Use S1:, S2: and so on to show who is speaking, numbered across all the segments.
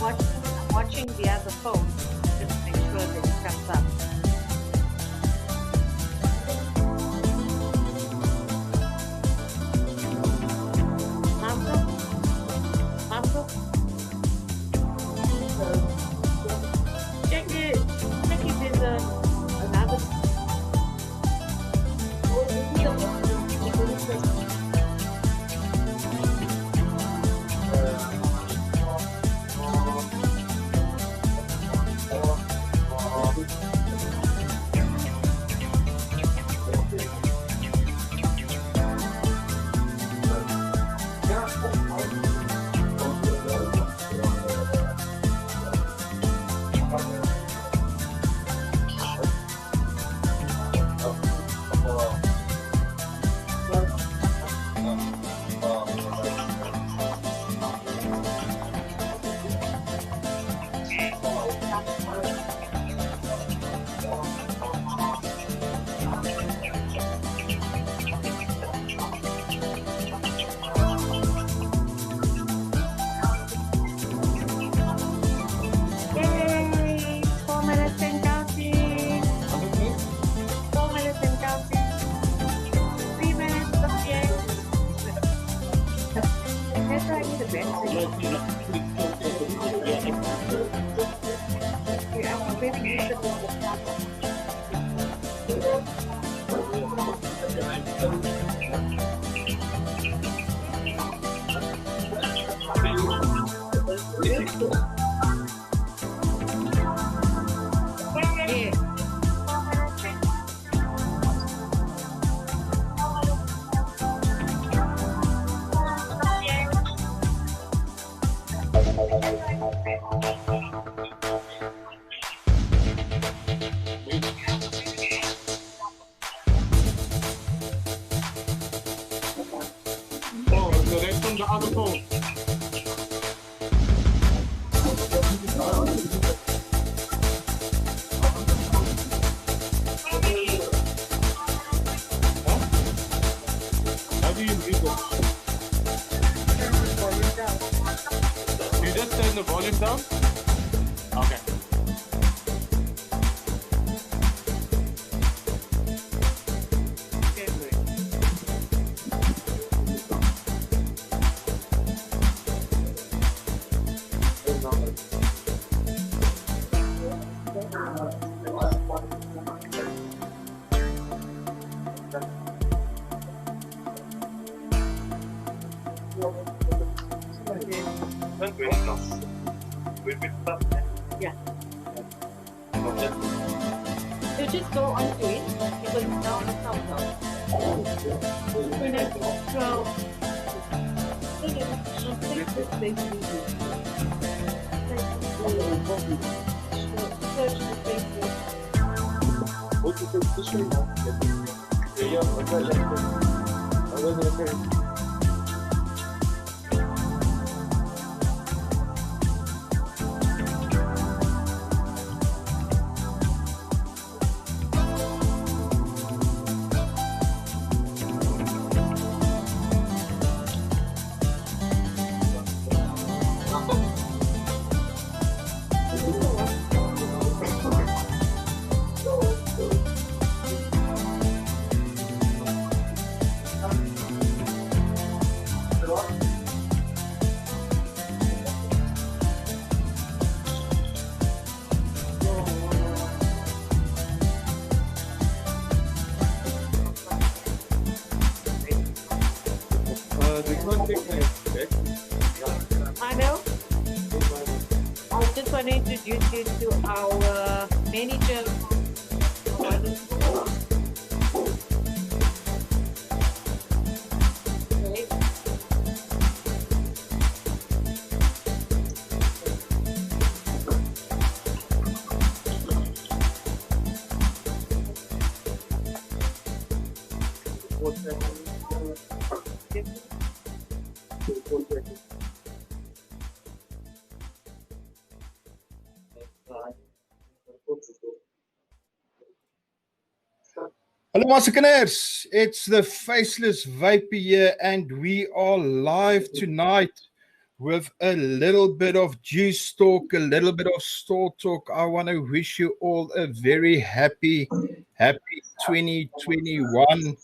S1: I'm watching the other phone. Just make sure that it comes up. Marco? Marco? Check it. Check if there's another. Yay! 4 minutes and counting. 4 minutes and counting. 3 minutes of yay. That's why I need a battery. Okay, I'm maybe use the yeah.
S2: Oh, so that's from the other phone. How do you mute it? You just turn the volume down? Okay.
S1: Okay, great. Yeah. You just go onto it because now it's not. When I go, take this basically. Search the Facebook. I know. I just want to introduce you to our manager.
S3: Hallo Massakers, it's the Faceless Vape here and we are live tonight with a little bit of juice talk, a little bit of store talk. I want to wish you all a very happy 2021.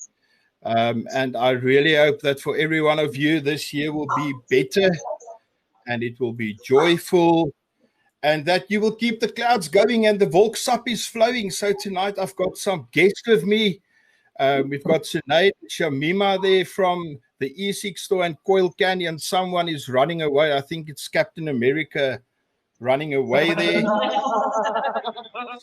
S3: And I really hope that for every one of you, this year will be better and it will be joyful, and that you will keep the clouds going and the Volksap is flowing. So tonight I've got some guests with me. We've got Sinead and Shamima there from the E-Cig Store and Coil Candy, and someone is running away. I think it's Captain America running away there.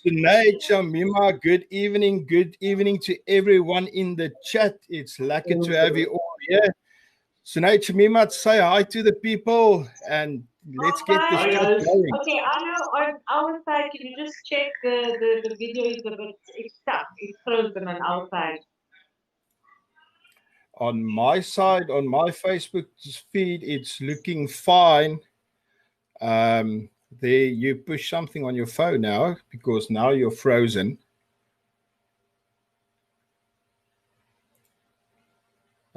S3: Sinead, Shamima, good evening. Good evening to everyone in the chat. It's lucky to have you all here. Sinead, Shamima, say hi to the people and let's get this chat going.
S1: Okay, I know on our side, can you just check the video is a bit, it's stuck, it's frozen on our side.
S3: On my side, on my Facebook feed, it's looking fine. There, you push something on your phone now because now you're frozen.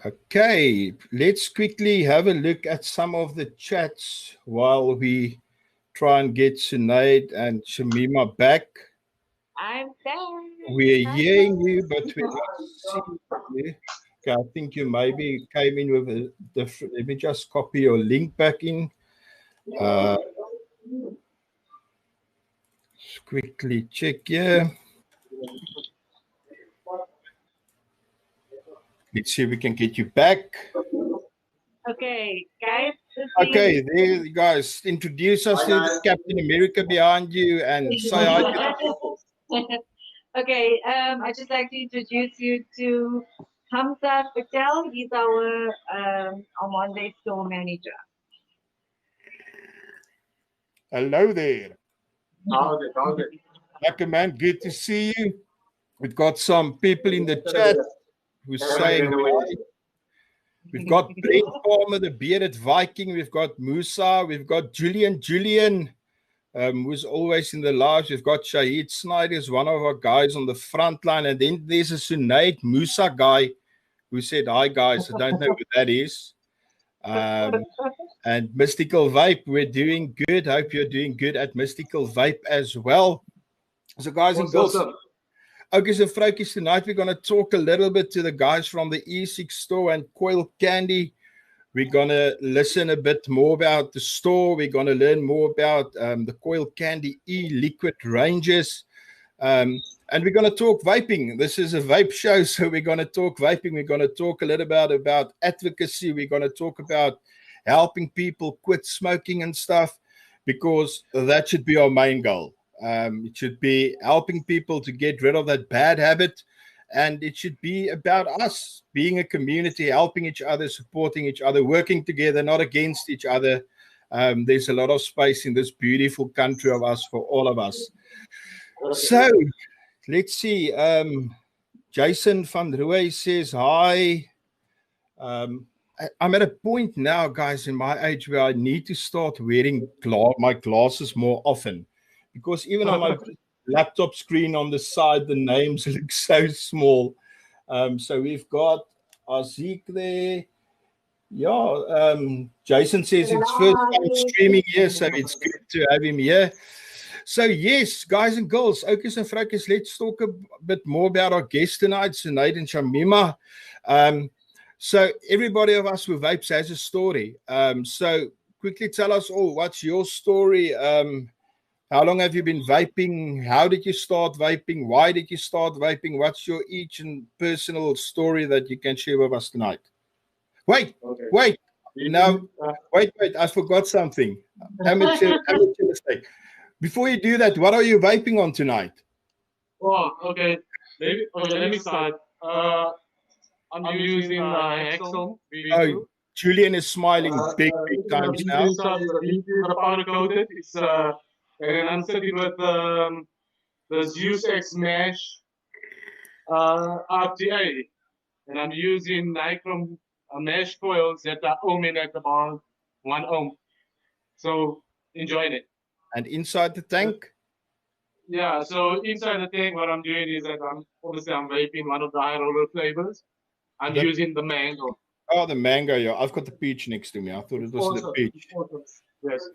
S3: Okay, let's quickly have a look at some of the chats while we try and get Sinead and Shamima back.
S1: I'm there.
S3: We're hearing you, but we're not seeing you. Okay, I think you maybe came in with a different. Let me just copy your link back in. Quickly check here. Let's see if we can get you back.
S1: Okay, guys.
S3: Okay, there you guys. Introduce us to the Captain America behind you and say hi to the people.
S1: Okay, I'd just like to introduce you to Hamza Patel. He's our Monday store manager.
S3: Hello there.
S2: How's it?
S3: Okay, man, good to see you. We've got some people in the chat who's saying hi. We've got Brent Palmer, the bearded Viking. We've got Musa. We've got Julian, who's always in the lives. We've got Shahid Snyder, who's one of our guys on the front line. And then there's a Sunaid Musa guy who said, hi, guys. I don't know who that is. And Mystical Vape, we're doing good. Hope you're doing good at Mystical Vape as well. So, guys and girls, okay, so vrouwtjies, tonight we're going to talk a little bit to the guys from the E-Cig Store and Coil Candy. We're going to listen a bit more about the store. We're going to learn more about the Coil Candy e-liquid ranges. And we're going to talk vaping. This is a vape show, so we're going to talk vaping. We're going to talk a little bit about advocacy. We're going to talk about helping people quit smoking and stuff, because that should be our main goal. It should be helping people to get rid of that bad habit, and it should be about us being a community, helping each other, supporting each other, working together, not against each other. There's a lot of space in this beautiful country of us for all of us. So let's see. Jason van Rooy says hi. I'm at a point now, guys, in my age where I need to start wearing my glasses more often, because even on my laptop screen on the side, the names look so small. So we've got Azik there. Yeah, Jason says it's first time streaming here, so it's good to have him here. So yes, guys and girls, okies and vrouwtjies, let's talk a bit more about our guests tonight, Sinead and Shamima. So everybody of us who vapes has a story. So quickly tell us all, what's your story? How long have you been vaping? How did you start vaping? Why did you start vaping? What's your each and personal story that you can share with us tonight? Wait. Now, wait. I forgot something. Amateur mistake. Before you do that, what are you vaping on tonight?
S2: Oh, okay. Let me start. I'm using Hexel.
S3: Oh, Julian is smiling big times now.
S2: The powder coated. It's and I'm sitting with the Ecig Mesh RTA, and I'm using Nichrome mesh coils that are ohming at about 1 ohm. So enjoying it.
S3: And inside the tank?
S2: Yeah, so inside the tank, what I'm doing is that I'm vaping one of the high roller flavors. I'm using the mango.
S3: Oh, the mango, yeah. I've got the peach next to me. I thought it was the peach.
S2: Yes.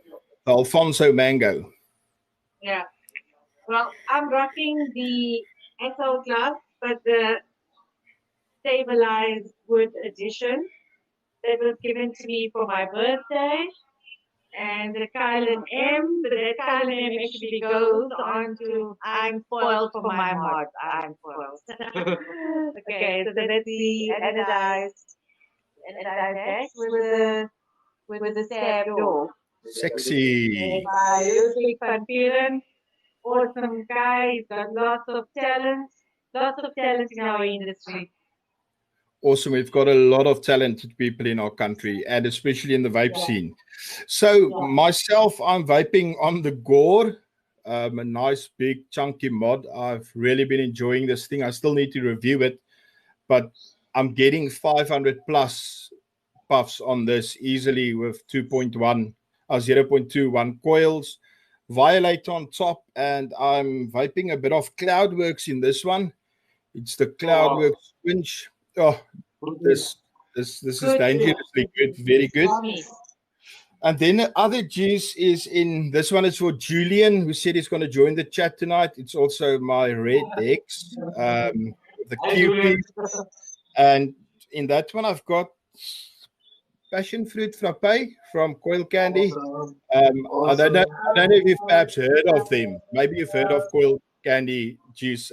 S3: The Alfonso mango.
S1: Yeah. Well, I'm rocking the Echo Club, but the stabilized wood edition that was given to me for my birthday. And the Coil M, but that Coil M actually goes on to I'm spoiled for my mod. I'm spoiled. Okay, so that's the anodized X with the stab door.
S3: Sexy.
S1: By Ludwig van Vieren. Awesome guy. He's got lots of talent in our industry.
S3: Awesome. We've got a lot of talented people in our country, and especially in the vape scene. So myself, I'm vaping on the Gore, a nice big chunky mod. I've really been enjoying this thing. I still need to review it, but I'm getting 500 plus puffs on this easily with 0.21 coils, Violate on top, and I'm vaping a bit of Cloudworks in this one. It's the Cloudworks Winch. Oh, this is dangerously good, very good. And then the other juice is in this one. Is for Julian, who said he's going to join the chat tonight. It's also my Red X, the QP, and in that one I've got passion fruit frappe from Coil Candy. I don't know if you've perhaps heard of them. Maybe you've heard of Coil Candy juice.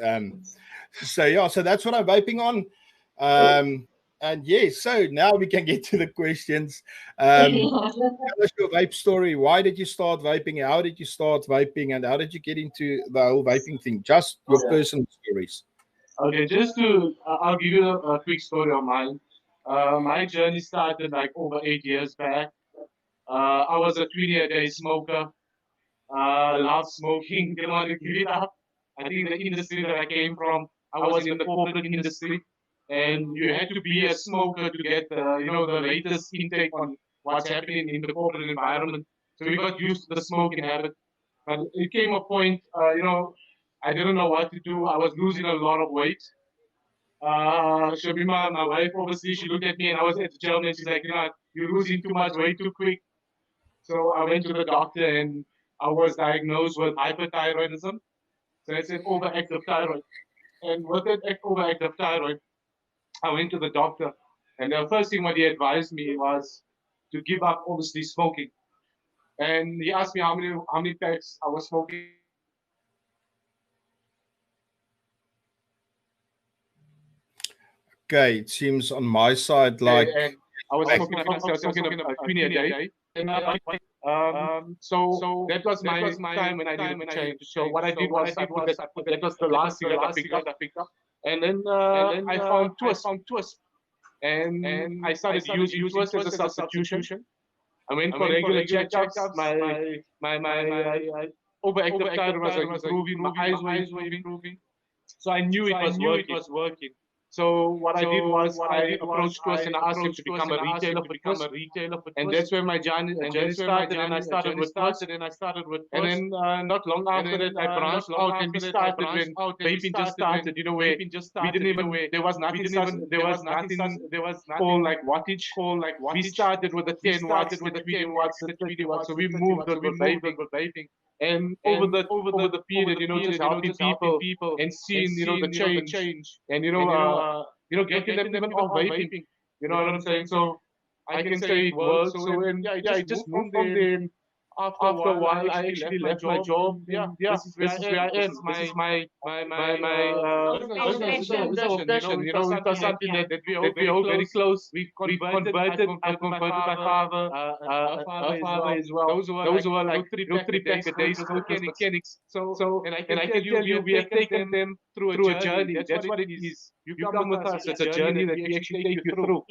S3: So that's what I'm vaping on. And yes, so now we can get to the questions. Tell us your vape story. Why did you start vaping? How did you start vaping? And how did you get into the whole vaping thing? Just your personal stories.
S2: Okay, I'll give you a quick story of mine. My journey started like over 8 years back. I was a 20-a-day smoker. Loved smoking, didn't want to give it up. I think the industry that I came from, I was in the corporate industry, and you had to be a smoker to get the latest intake on what's happening in the corporate environment. So we got used to the smoking habit. But it came a point, I didn't know what to do. I was losing a lot of weight. Shabima, my wife, obviously, she looked at me and I was at the gym and she's like, you're losing too much weight too quick. So I went to the doctor and I was diagnosed with hyperthyroidism. So it's an overactive thyroid. And with that overactive thyroid, I went to the doctor. And the first thing what he advised me was to give up, obviously, smoking. And he asked me how many packs I was smoking.
S3: Okay, it seems on my side like
S2: I was smoking about 20 a day. So that was my time when I didn't change. So what I did was that was the last thing that I picked up. And then I found twist. And I started using twist as a substitution. I went for regular checkups. My overactive thyroid was improving. My eyes were improving. So I knew it was working. So what I did was I approached Twist and I asked him to become a retailer for Twist. And that's where my journey started. And I started with Twist. And then not long after that, I branched out and we started when vaping just started. Where we didn't even, there was nothing called like wattage. We started with the 10 watts, the 20 watts, the 30 watts. So we moved on with vaping. And over the period, just helping people and seeing, the change, and getting them even off vaping. You know what I'm saying? So I can say it works. So and I just moved from there. After a while, I actually left my job. This is where I am. This is my obsession. It was something that we hold very close. I converted my father, her father as well. Those were like 2-3 packs a day, mechanics. So and I can tell you, we have taken them through a journey. That's what it is. You come with us. It's a journey that we actually take you through.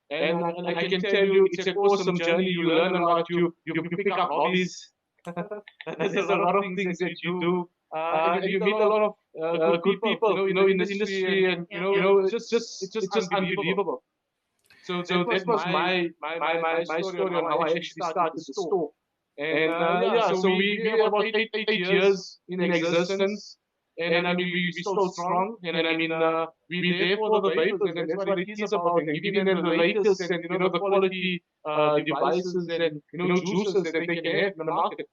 S2: And I can tell you, it's an awesome journey. You learn a lot. You pick up hobbies. There's a lot of things that you do. You meet a lot of good people, in the industry, and it's just unbelievable. So that was my story on how I actually started the store. And so we have about 8 years in existence. And I mean, we still strong. And I mean, we're there for the vapers, and that's what it is about. And giving them the latest and, the quality devices and, juices that they can have in the market.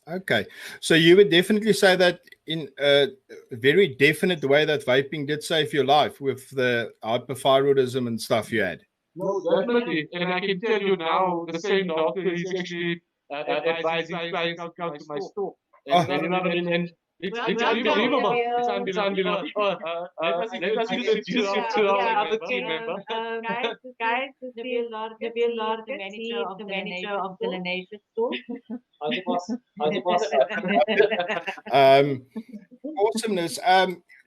S3: Okay. So you would definitely say that in a very definite way that vaping did save your life with the hyperthyroidism and stuff you had.
S2: No, definitely. And I can tell you now, the same doctor is actually advising clients to come to my store. And, and it's unbelievable. It's unbelievable. Let us introduce you to our other team member.
S1: Guys, this is the manager of the Ecig Store.
S3: Awesomeness.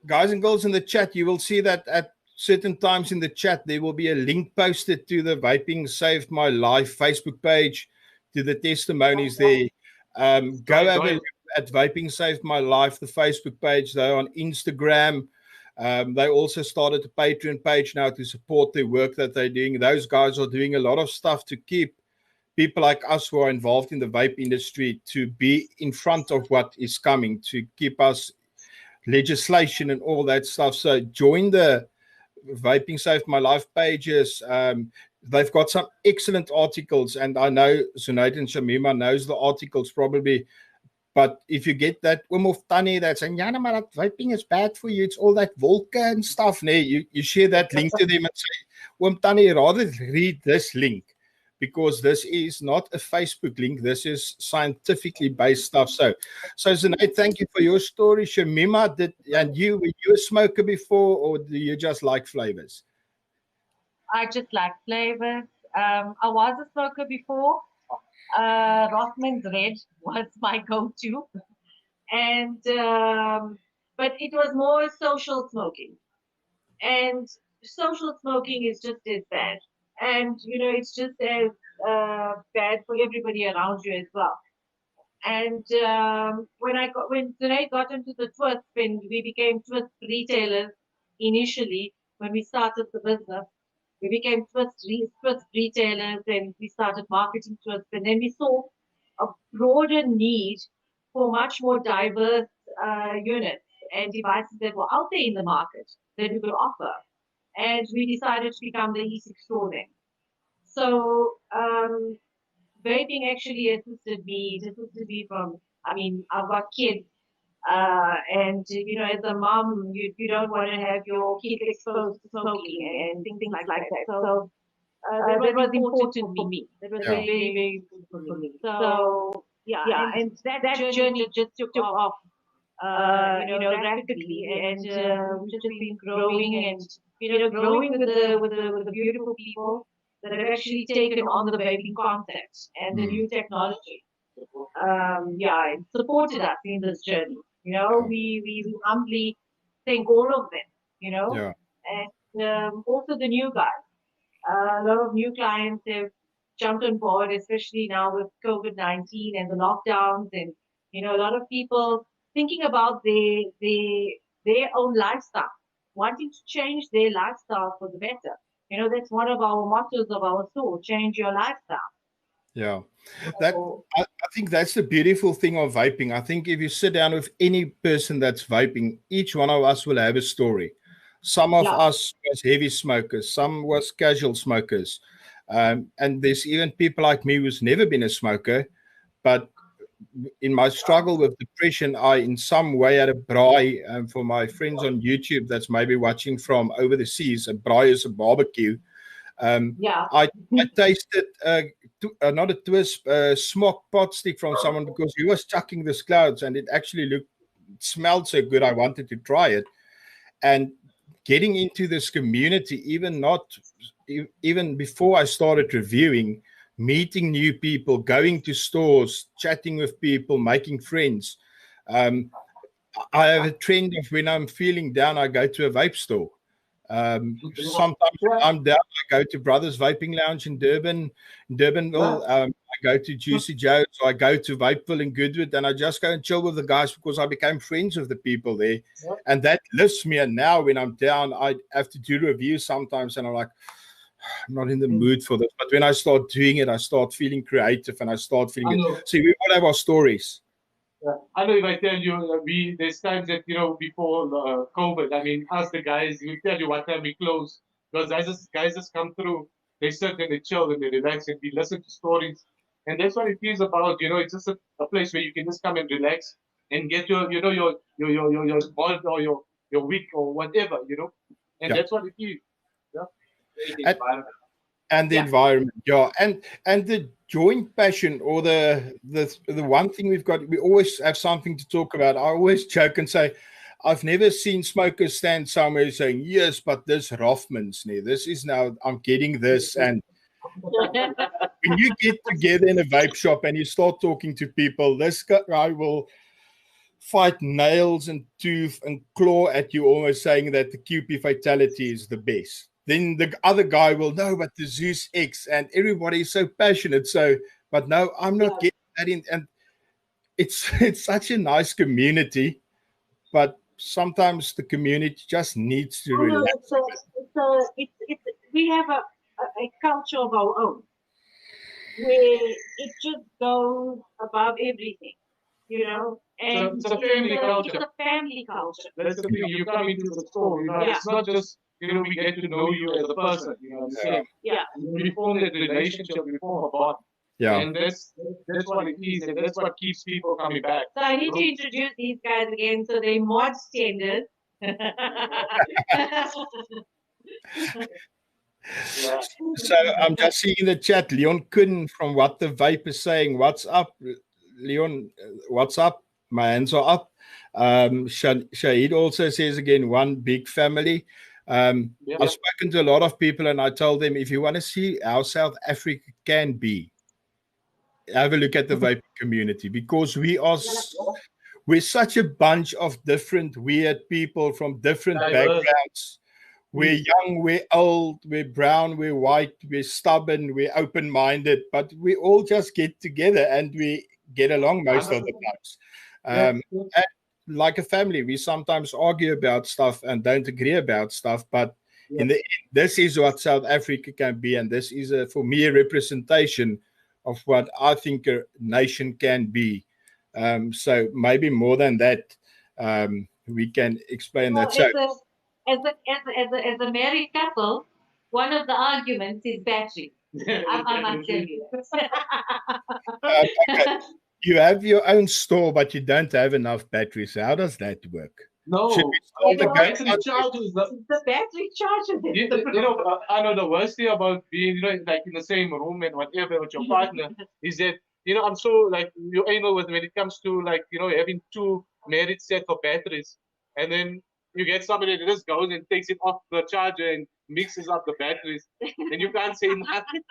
S3: Guys and girls in the chat, you will see that at certain times in the chat, there will be a link posted to the Vaping Saved My Life Facebook page, to the testimonies there. Go have a look at Vaping Saved My Life, the Facebook page. They're on Instagram. They also started a Patreon page now to support the work that they're doing. Those guys are doing a lot of stuff to keep people like us who are involved in the vape industry to be in front of what is coming, to keep us legislation and all that stuff. So join the Vaping Saved My Life pages. They've got some excellent articles, and I know Zunaid and Shamima knows the articles probably. But if you get that of Tanny that's saying, yeah, no, man, vaping is bad for you, it's all that Volca and stuff. You share that link to them and say, Tanny, rather read this link, because this is not a Facebook link. This is scientifically based stuff. So Zunaid, thank you for your story. Shamima, were you a smoker before, or do you just like flavors?
S1: I just like flavors. I was a smoker before. Rothman's Red was my go-to, and but it was more social smoking, and social smoking is just as bad, and it's just as bad for everybody around you as well. And when Zunaid got into the twist, when we became twist retailers initially, when we started the business, we became twist retailers, and we started marketing twist, and then we saw a broader need for much more diverse units and devices that were out there in the market that we could offer. And we decided to become the E-Cig Store then. So vaping actually assisted me. It assisted me from, I've got kids. And as a mom, you don't want to have your kids exposed to smoking and things like that. So that was important for me. That was very, very important for me. So yeah, and that journey just took off, rapidly, and we've just been growing and growing with the beautiful people that have actually taken on the vaping concept and the new technology. And supported us in this journey. We humbly thank all of them, and also the new guys. A lot of new clients have jumped on board, especially now with COVID-19 and the lockdowns, and a lot of people thinking about their own lifestyle, wanting to change their lifestyle for the better. That's one of our mottos of our store: change your lifestyle.
S3: Yeah, I think that's the beautiful thing of vaping. I think if you sit down with any person that's vaping, each one of us will have a story. Some of us was heavy smokers, some was casual smokers, and there's even people like me who's never been a smoker, but in my struggle with depression, I in some way had a braai. For my friends on YouTube that's maybe watching from over the seas, a braai is a barbecue. I tasted not a twist, smoke pot stick from someone, because he was chucking this clouds and it actually smelled so good. I wanted to try it, and getting into this community, even before I started reviewing, meeting new people, going to stores, chatting with people, making friends. I have a trend of when I'm feeling down, I go to a vape store. Sometimes when I'm down, I go to Brothers Vaping Lounge in Durbanville. I go to Juicy Joe's, or I go to Vapeville in Goodwood, and I just go and chill with the guys because I became friends with the people there. And that lifts me. And now when I'm down, I have to do reviews sometimes, and I'm like, I'm not in the mood for this. But when I start doing it, I start feeling creative, and I start feeling it. See, we all have our stories.
S2: I know if I tell you, there's times that, before COVID, I mean, us the guys, we tell you what time we close. Because guys just come through, they sit and they chill and they relax and we listen to stories. And that's what it is about, it's just a place where you can just come and relax and get your bond or your week or whatever, And that's what it is. Yeah.
S3: And, and the environment, yeah, and the joint passion, or the one thing we've got, we always have something to talk about. I always joke and say, I've never seen smokers stand somewhere saying, yes, but this Rothmans, this is now, I'm getting this. And when you get together in a vape shop and you start talking to people, this guy will fight nails and tooth and claw at you, almost saying that the QP fatality is the best. Then the other guy will know, but the Zeus X, and everybody is so passionate. So, but no, I'm not getting that in. And it's such a nice community, but sometimes the community just needs to relax.
S1: We have a culture of our own where it just goes above everything, And
S2: it's a family culture.
S1: It's a family culture.
S2: That's the thing. You come into the store, it's not just, we get to know you as a person, We form that relationship, we form a bond.
S3: Yeah.
S2: And that's what it is, and that's what keeps people coming back.
S1: So I need to introduce these guys again. So they're mod standards.
S3: So I'm just seeing in the chat, Leon Kun from What the Vape is saying, what's up, Leon? What's up? My hands are up. Shahid also says again, one big family. I've spoken to a lot of people and I told them, if you want to see how South Africa can be, have a look at the vape community, because we're such a bunch of different weird people from different backgrounds. We're young, we're old, we're brown, we're white, we're stubborn, we're open-minded, but we all just get together and we get along most of the times. And like a family, we sometimes argue about stuff and don't agree about stuff, but in the end, this is what South Africa can be, and this is, for me, a representation of what I think a nation can be. So maybe more than that, we can explain that. So,
S1: as a married couple, one of the arguments is battery. I must tell you.
S3: Okay. You have your own store, but you don't have enough batteries. How does that work?
S2: No,
S1: the battery charges. The battery charges.
S2: I know the worst thing about being, like in the same room and whatever with your partner is that, I'm so like you anal with when it comes to like, having two married sets of batteries, and then you get somebody that just goes and takes it off the charger and mixes up the batteries, and you can't say nothing.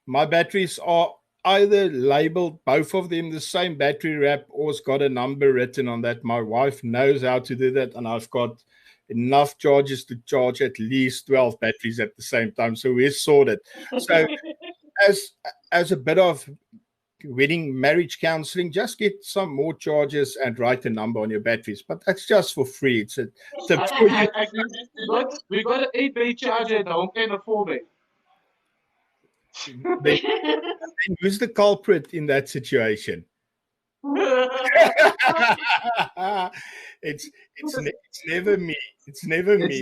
S3: My batteries are either labeled, both of them the same battery wrap, or it's got a number written on that. My wife knows how to do that, and I've got enough charges to charge at least 12 batteries at the same time, so we're sorted. So as a bit of wedding marriage counseling, just get some more charges and write a number on your batteries, but that's just for free.
S2: We got an 8-bay charger at home and a 4-bay.
S3: Then who's the culprit in that situation? It's never me. It's never me.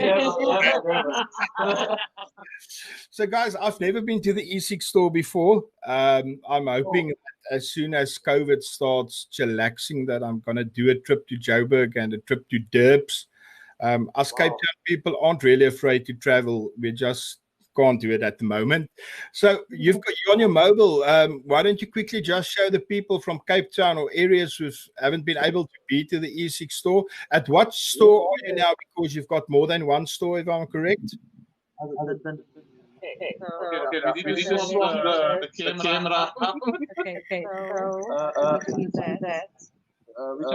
S3: So guys, I've never been to the E-Cig store before. I'm hoping that as soon as COVID starts chillaxing, that I'm going to do a trip to Joburg and a trip to Durbs. Us Cape Town people aren't really afraid to travel. We just can't do it at the moment. So you're on your mobile. Why don't you quickly just show the people from Cape Town or areas who haven't been able to be to the E-Cig store? At what store are you now? Because you've got more than one store, if I'm correct.
S2: Okay, we need to swap the camera.
S4: Okay.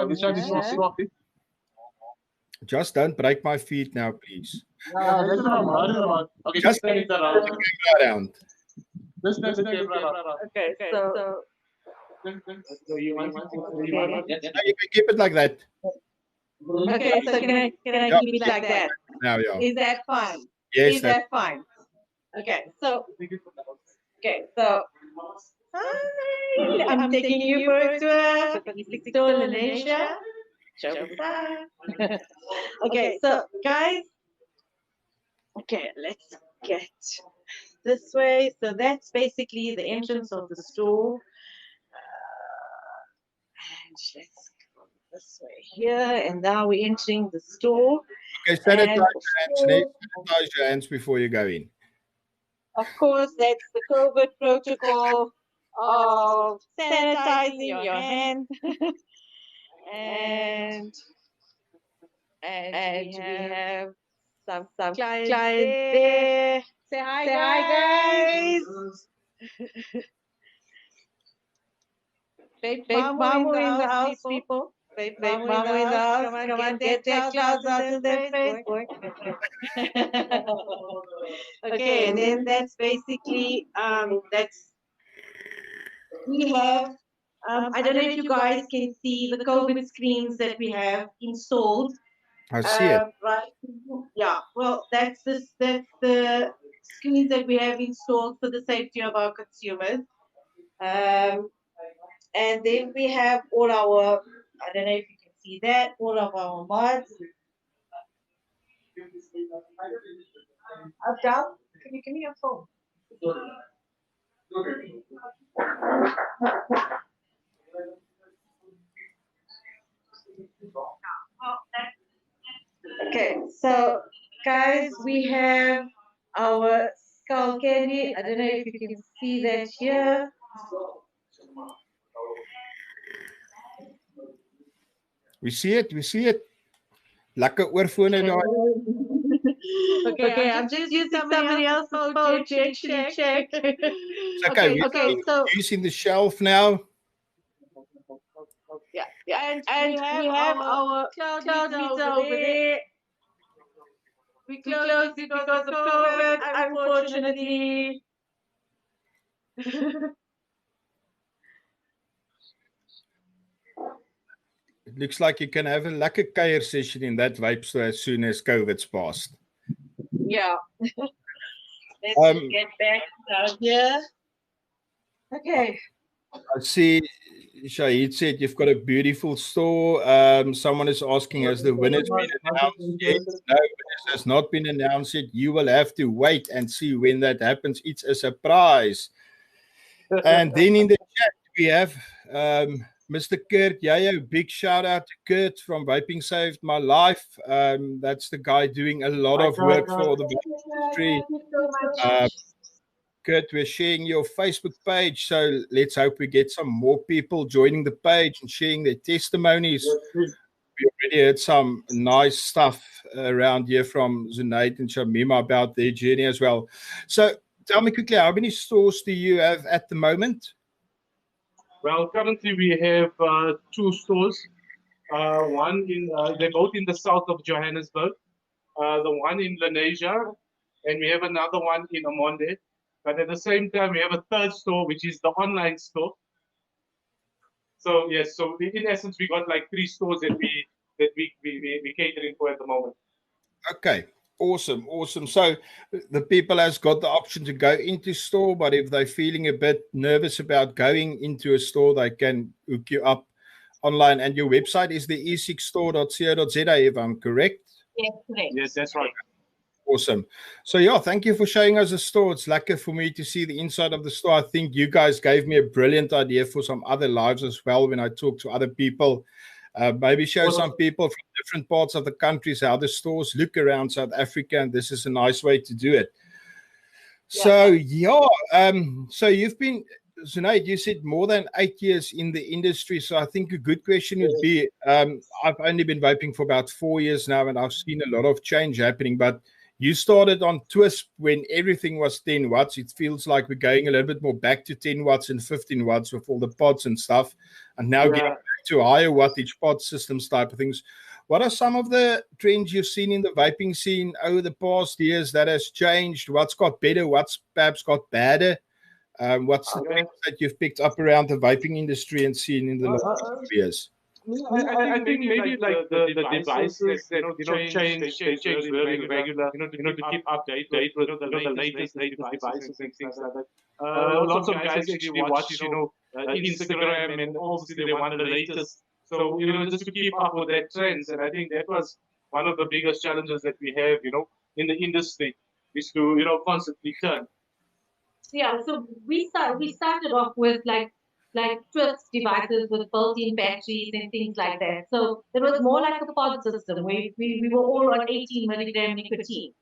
S2: Which one is not swapping?
S3: Just don't break my feet now, please.
S2: Okay,
S3: Just
S2: turn it
S3: turn the camera around.
S2: Just turn the camera around.
S4: Okay, so
S2: You
S3: can keep it like that.
S4: okay, so can I keep it like that?
S3: Now, yeah.
S4: Is that fine?
S3: Yes,
S4: Is that fine? Okay, so Hi, I'm taking you for a tour of E-Cig Store in Asia. Okay, so guys, okay, let's get this way. So that's basically the entrance of the store. And let's go this way here. And now we're entering the store.
S3: Okay, sanitize
S4: And
S3: your hands, Nate. Sanitize your hands before you go in.
S4: of course, that's the COVID protocol of sanitizing your hands. and we have some clients there. Say hi, guys. Vape Mamo in the house, people. Vape Mamo in the house. Come on, get that clouds out of their face, boy. Okay, and then that's basically that's we have. I don't know if you guys can see the COVID screens that we have installed.
S3: I see it.
S4: Right. Yeah. Well, that's the screens that we have installed for the safety of our consumers. And then we have all our. I don't know if you can see that. All of our mods. Up down. Can you give me your phone? Okay, so guys, we have our skull candy. I don't know if you can see that here.
S3: We see it. We see it. Lekker oorfone daar.
S4: Okay, I'm just using somebody else's phone to actually check.
S3: It's okay.
S4: Okay, so
S3: Using the shelf now.
S4: yeah, and we have our cloud meter over there. We closed it because of COVID, unfortunately.
S3: It looks like you can have a lekker kuier session in that vape store as soon as COVID's passed.
S4: Yeah. Let's get back down here. Okay.
S3: I see Shahid said you've got a beautiful store. Someone is asking, has the winners been announced yet? No, winners has not been announced yet. You will have to wait and see when that happens. It's a surprise. And then in the chat, we have Mr. Kurt Yayo. Big shout out to Kurt from Vaping Saved My Life. That's the guy doing a lot of work for the industry. Kurt, we're sharing your Facebook page, so let's hope we get some more people joining the page and sharing their testimonies. We already heard some nice stuff around here from Zunaid and Shamima about their journey as well. So tell me quickly, how many stores do you have at the moment?
S2: Well, currently we have 2 stores. One in they're both in the south of Johannesburg. The one in Lenasia, and we have another one in Amonde. But at the same time, we have a 3rd store, which is the online store. So yes, so in essence, we got like 3 stores that we catering for at the moment.
S3: Okay, awesome. So the people has got the option to go into store, but if they're feeling a bit nervous about going into a store, they can hook you up online. And your website is the ecigstore.co.za, if I'm correct.
S4: Yes, correct.
S2: Yes, that's right.
S3: Awesome. So yeah, thank you for showing us the store. It's lucky for me to see the inside of the store. I think you guys gave me a brilliant idea for some other lives as well when I talk to other people. Maybe show some people from different parts of the countries how the stores look around South Africa, and this is a nice way to do it. So so you've been, Zunaid, you said more than 8 years in the industry. So I think a good question would be, I've only been vaping for about 4 years now, and I've seen a lot of change happening, but you started on Twist when everything was 10 watts. It feels like we're going a little bit more back to 10 watts and 15 watts with all the pods and stuff, and now getting back to higher wattage pod systems type of things. What are some of the trends you've seen in the vaping scene over the past years that has changed? What's got better? What's perhaps got badder? What's the things that you've picked up around the vaping industry and seen in the last few years?
S2: I think maybe like the devices that change very regular. To keep update with the latest devices and things like that. Lots of guys actually watch Instagram, and obviously they want the latest. So just to keep up with that trends, and I think that was one of the biggest challenges that we have, in the industry, is to constantly turn.
S1: Yeah, so we started off with like twist devices with built-in batteries and things like that. So it was more like a pod system. We were all on 18 milligram nicotine.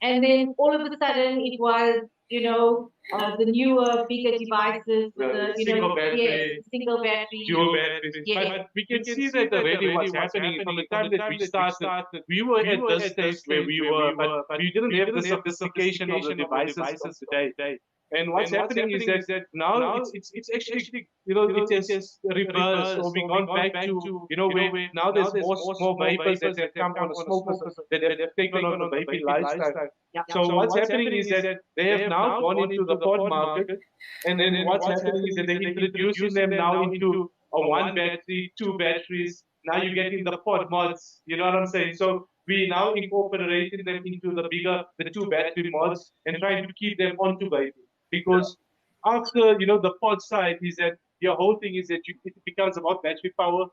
S1: And then all of a sudden it was, the newer, bigger devices with the,
S2: single battery,
S1: yes, single battery.
S2: dual batteries.
S1: Yes.
S2: But we can see that already what's happening from the time that we started. We were at this stage where we were, but we didn't have the sophistication of the devices of today. And what's happening is that now it's actually it has reversed, or we've gone back to where now there's more small vapors that have come on the smokers that have taken on the vaping lifestyle.
S1: Yeah.
S2: So what's happening is that they have now gone into the pod market, and then what's happening is that they're introducing them now into a one battery, two batteries. Now you're getting the pod mods. You know what I'm saying? So we now incorporating them into the two battery mods and trying to keep them onto vaping. Because after the pod side is that your whole thing is that it becomes about battery power.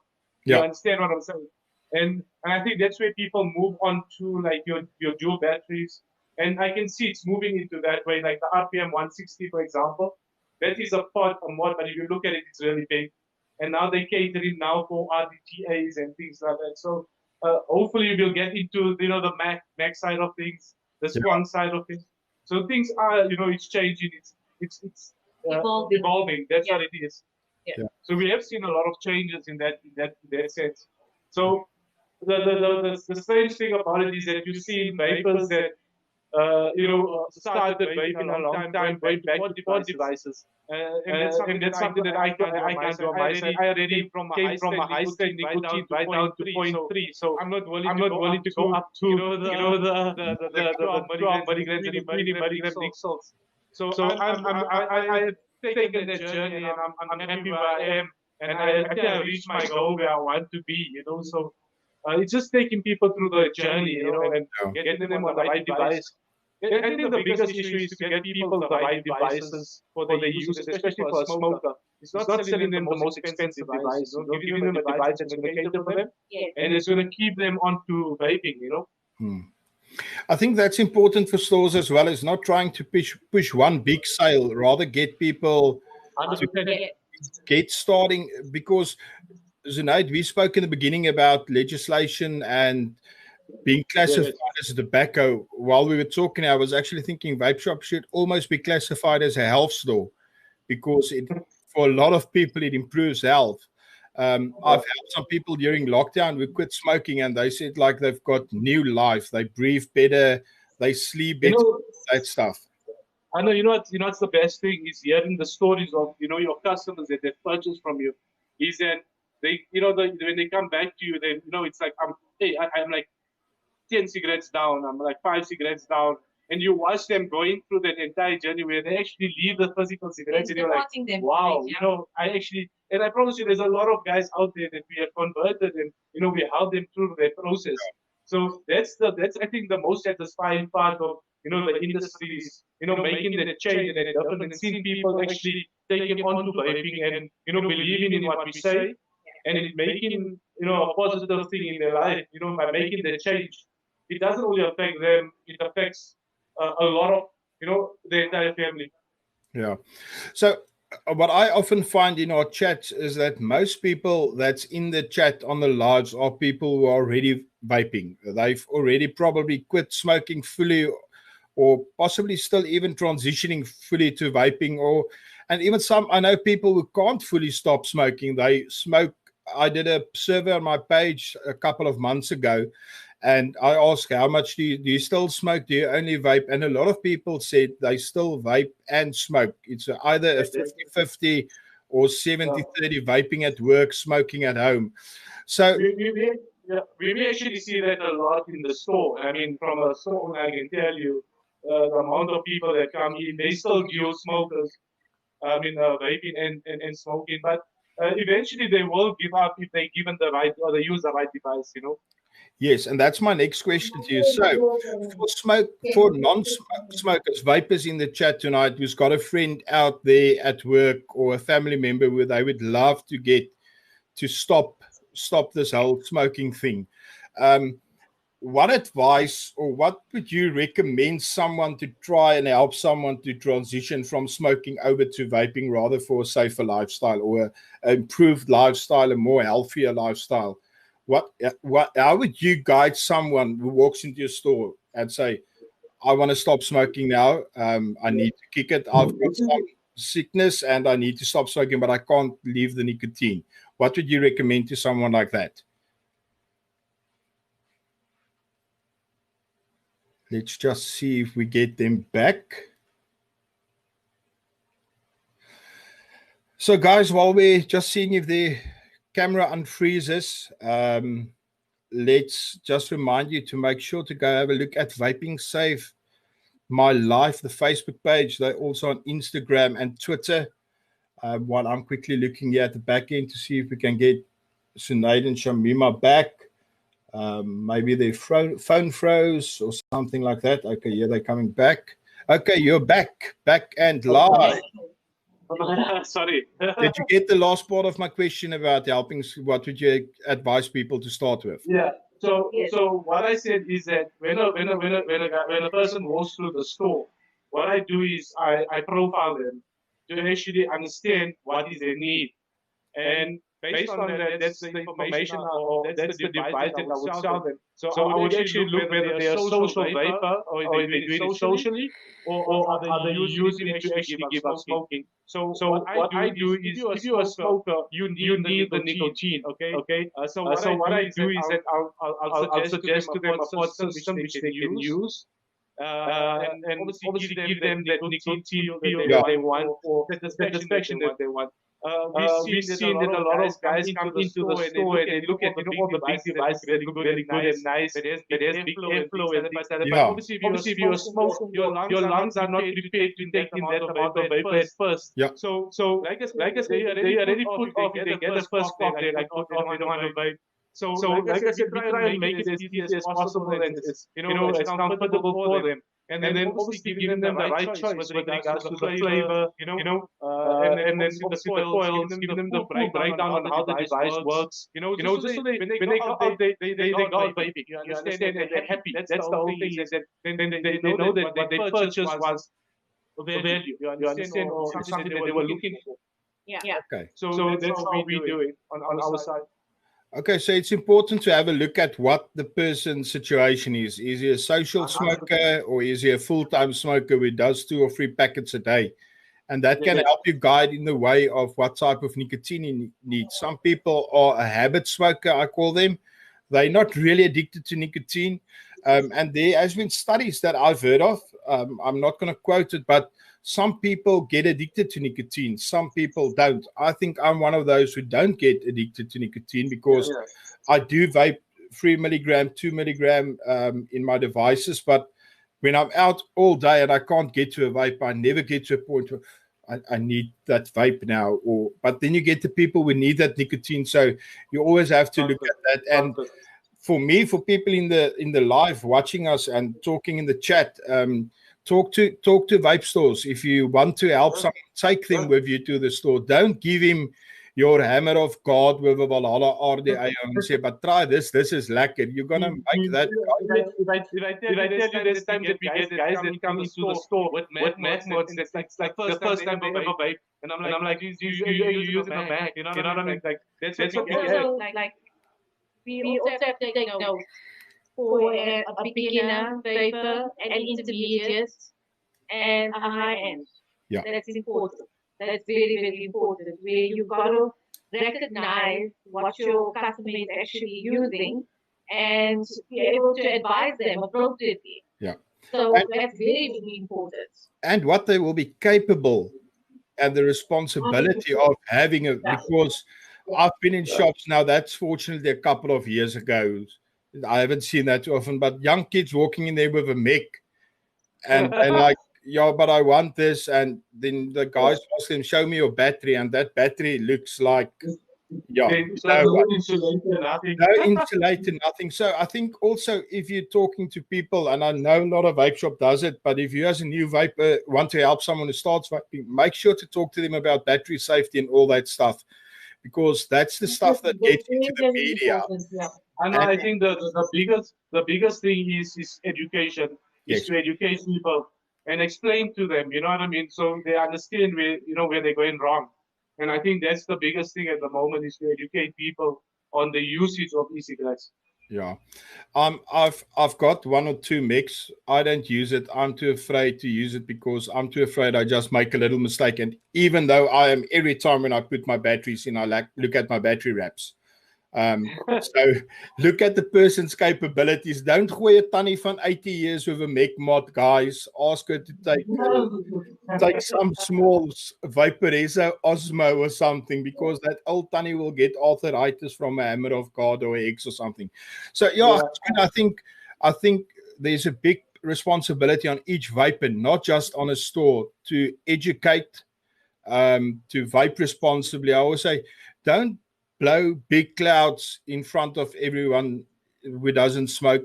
S2: You understand what I'm saying? And I think that's where people move on to like your dual batteries. And I can see it's moving into that way, like the RPM 160, for example. That is a pod, a mod, but if you look at it, it's really big. And now they're catering now for RDTAs and things like that. So hopefully we'll get into the Mac side of things, the Squang side of things. So things are it's changing. It's evolving. That's what it is.
S1: Yeah.
S2: So we have seen a lot of changes in that sense. So the strange thing about it is that you see vapors that started vaping a long time going back to pod devices. And that's something that I can't do on my side. I already came from a high strength nicotine right down to 0.3. So I'm not willing to go up to the 12 milligrams and 20 milligram nickel salts. So I have taken that journey, and I'm happy where I am, and I think I reached my goal where I want to be. So it's just taking people through the journey, and getting them on the right device. I think the biggest issue is to get people the right devices for their use, especially for a smoker. It's not selling them the most expensive device. Giving them a device that's going to cater for them, and it's going to keep them onto vaping.
S3: I think that's important for stores as well, is not trying to push one big sale, rather get people to get starting. Because Zunaid, we spoke in the beginning about legislation and being classified as tobacco. While we were talking, I was actually thinking vape shop should almost be classified as a health store, because for a lot of people it improves health. I've helped some people during lockdown who quit smoking, and they said like they've got new life. They breathe better, they sleep better, that stuff.
S2: I know. What's the best thing is hearing the stories of your customers that they purchase from you. Is that they when they come back to you, then it's like I'm like 10 cigarettes down, I'm like 5 cigarettes down, and you watch them going through that entire journey where they actually leave the physical cigarettes, and you're like, wow, and I promise you, there's a lot of guys out there that we have converted, and we help them through that process. So that's I think the most satisfying part of the industry is making that change and that difference, and seeing people actually taking on to vaping and believing in what we say, and it making a positive thing in their life, by making that change. It doesn't only affect them, it affects a lot of the entire family.
S3: Yeah. So what I often find in our chats is that most people that's in the chat on the lives are people who are already vaping. They've already probably quit smoking fully, or possibly still even transitioning fully to vaping, and even some, I know people who can't fully stop smoking. They smoke. I did a survey on my page a couple of months ago, and I asked, how much do you still smoke? Do you only vape? And a lot of people said they still vape and smoke. It's either a 50-50 or 70-30 vaping at work, smoking at home. So
S2: we actually see that a lot in the store. I mean, from a store, I can tell you the amount of people that come in, they still dual smokers. I mean, vaping and smoking. But eventually they will give up if they given the right or they use the right device, you know.
S3: Yes, and that's my next question to you. So, for non-smokers, vapers in the chat tonight who's got a friend out there at work or a family member where they would love to get to stop this whole smoking thing. What advice or what would you recommend someone to try and help someone to transition from smoking over to vaping, rather for a safer lifestyle or an improved lifestyle, a more healthier lifestyle? How would you guide someone who walks into your store and say, I want to stop smoking now. I need to kick it. I've got some sickness and I need to stop smoking, but I can't leave the nicotine. What would you recommend to someone like that? Let's just see if we get them back. So guys, while we're just seeing if the camera unfreezes, let's just remind you to make sure to go have a look at Vaping Save My Life, the Facebook page. They're also on Instagram and Twitter. While I'm quickly looking here at the back end to see if we can get Sinead and Shamima back. Maybe their phone froze or something like that. Okay, yeah, they're coming back. Okay, you're back and live.
S2: Sorry.
S3: Did you get the last part of my question about helping? What would you advise people to start with?
S2: Yeah. So what I said is that when a person walks through the store, what I do is I profile them to actually understand what is their need, and based on that, that's the information or that's the device that I would sell them. So I would actually look whether they are social vapor or if they're doing it socially, or are they using it to actually give up smoking. So what I do is, if you're a smoker, you need the nicotine. Okay. So what I do is that I'll suggest to them a first system which they can use. And obviously give them that nicotine feel that they want, or satisfaction that they want. We've seen that a lot of guys come into the store and they look at all the big devices that look very good and nice. It has big airflow and things like that. But obviously, if you're a smoker, your lungs are not prepared to take in that amount of vapor at first.
S3: Yeah.
S2: So like I say, they already put off. They get the first cough. They're like, oh, they don't want to vape. So like I said, we try and make it as easy as possible and it's as comfortable for them. And then obviously giving them the right choice with regards to the flavor, and then with the coils, giving them the breakdown on how the device works, just so when they go out, they go out vaping. You understand? And they're happy. That's the whole thing. Is that then they know that what they purchased was value. You understand? Or something that they were looking for.
S1: Yeah.
S3: Okay.
S2: So that's how we do it on our side.
S3: Okay, so it's important to have a look at what the person's situation is. Is he a social smoker or is he a full-time smoker who does 2 or 3 packets a day? And that can help you guide in the way of what type of nicotine you need. Some people are a habit smoker, I call them. They're not really addicted to nicotine. And there has been studies that I've heard of. I'm not going to quote it, but some people get addicted to nicotine. Some people don't. I think I'm one of those who don't get addicted to nicotine because I do vape 3 milligram, 2 milligram in my devices. But when I'm out all day and I can't get to a vape, I never get to a point where I need that vape now. But then you get the people who need that nicotine. So you always have to look at that. And for me, for people in the live watching us and talking in the chat, talk to vape stores. If you want to help someone, take them with you to the store. Don't give him your hammer of God with a Valhalla RDA and say, but try this. This is lekker. You're gonna make that.
S2: If I tell you there's time that we get guys that come into the store with magnets, and it's like the first time they ever vape, and I'm like, you use it in a bag. You know what I mean? Like that's what we get.
S1: Like we also have to take notes for a beginner, vapor, and intermediate, and a high end.
S3: Yeah.
S1: That's important. That's very, very important. Where you've got to recognize what your customer is actually using and be able to advise them appropriately.
S3: Yeah.
S1: So that's very, very important.
S3: And what they will be capable and the responsibility of having it, because I've been in shops now, that's fortunately a couple of years ago. I haven't seen that too often, but young kids walking in there with a mech and like yeah, but I want this. And then the guys ask them, show me your battery. And that battery looks like, yeah,
S2: It's like no insulator, nothing.
S3: no insulator, nothing. So I think also if you're talking to people, and I know not a vape shop does it, but if you as a new vaper want to help someone who starts vaping, make sure to talk to them about battery safety and all that stuff, because that's the stuff that gets into the media.
S2: And I think the biggest thing is education. Is
S3: Yes.
S2: to educate people and explain to them, you know what I mean, so they understand where they're going wrong. And I think that's the biggest thing at the moment, is to educate people on the usage of e-cigarettes.
S3: Yeah. I've got 1 or 2 mix. I don't use it. I'm too afraid to use it because I'm too afraid I just make a little mistake. And even though I am, every time when I put my batteries in, I look at my battery wraps. So look at the person's capabilities. Don't gooi 'n tannie van 80 years with a mech mod, guys. Ask her to take some small Vaporeza Osmo or something, because that old tannie will get arthritis from a hammer of God or X or something. So yeah. I think there's a big responsibility on each vaper, not just on a store, to educate, to vape responsibly. I always say, don't blow big clouds in front of everyone who doesn't smoke.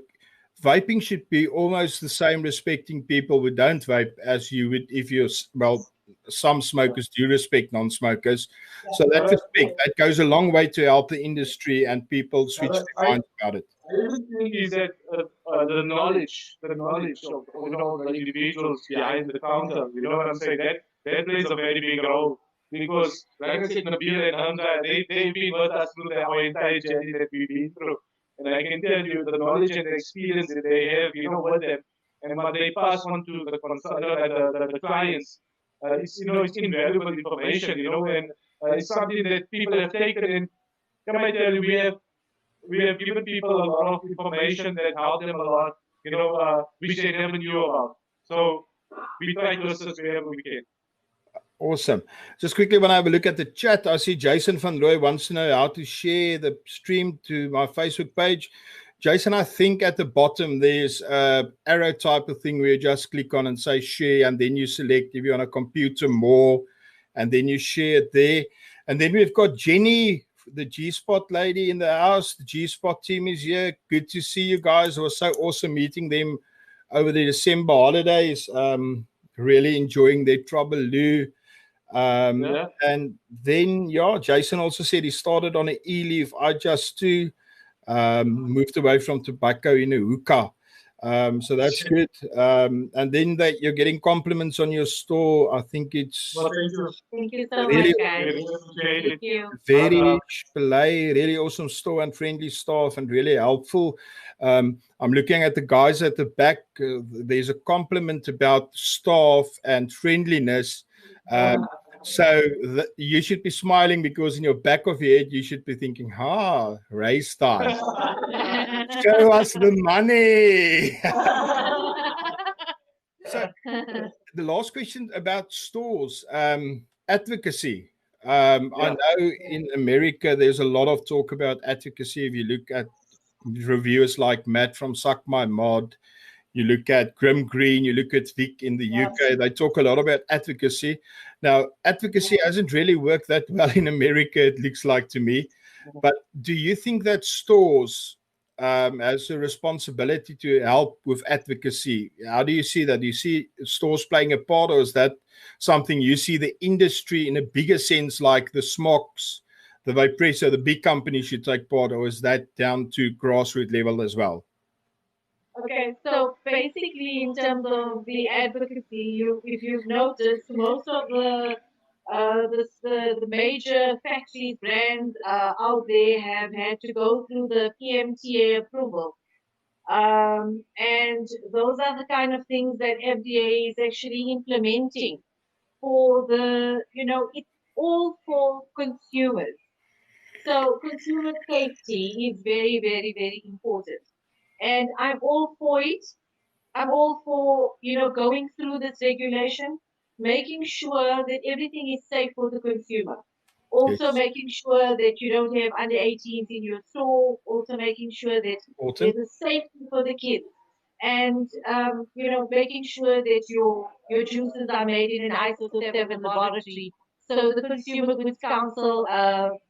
S3: Vaping should be almost the same, respecting people who don't vape as you would if you're, well, some smokers do respect non-smokers. So that respect, that goes a long way to help the industry and people switch their minds about it.
S2: I even think is that the knowledge of the individuals behind the counter, you know what I'm saying, that plays a very big role. Because, like I said, Nabil and Hamza, they've been with us through our entire journey that we've been through. And I can tell you the knowledge and the experience that they have, with them, and what they pass on to the clients, it's invaluable information, and it's something that people have taken. And can I tell you, we have given people a lot of information that helped them a lot, which they never knew about. So we try to assist wherever we can.
S3: Awesome. Just quickly, when I have a look at the chat, I see Jason van Roy wants to know how to share the stream to my Facebook page. Jason, I think at the bottom there's a arrow type of thing where you just click on and say share, and then you select if you're on a computer more, and then you share it there. And then we've got Jenny, the G-Spot lady in the house. The G-Spot team is here. Good to see you guys. It was so awesome meeting them over the December holidays. Really enjoying their trouble, Lou. And then, Jason also said he started on an e-leaf. I just too moved away from tobacco in a hookah. So that's good. And then that you're getting compliments on your store. I think it's
S1: thank you so
S3: really,
S1: much, guys. Thank you.
S3: Very really awesome store and friendly staff and really helpful. I'm looking at the guys at the back. There's a compliment about staff and friendliness. So you should be smiling, because in your back of your head you should be thinking, race time. Show us the money. So the last question about stores, advocacy. I know in America there's a lot of talk about advocacy. If you look at reviewers like Matt from Suck My Mod, you look at Grim Green, you look at Vic in the UK, they talk a lot about advocacy. Now, advocacy hasn't really worked that well in America, it looks like to me. But do you think that stores has a responsibility to help with advocacy? How do you see that? Do you see stores playing a part, or is that something you see the industry in a bigger sense, like the Smocks, the Vapressa, the big companies should take part, or is that down to grassroots level as well?
S1: Okay, so basically, in terms of the advocacy, if you've noticed, most of the major factories, brands out there have had to go through the PMTA approval. And those are the kind of things that FDA is actually implementing for it's all for consumers. So consumer safety is very, very, very important. And I'm all for it. I'm all for, going through this regulation, making sure that everything is safe for the consumer. Also making sure that you don't have under 18s in your store. Also making sure that there's a safety for the kids. and making sure that your juices are made in an ISO 7 laboratory. So the Consumer Goods Council,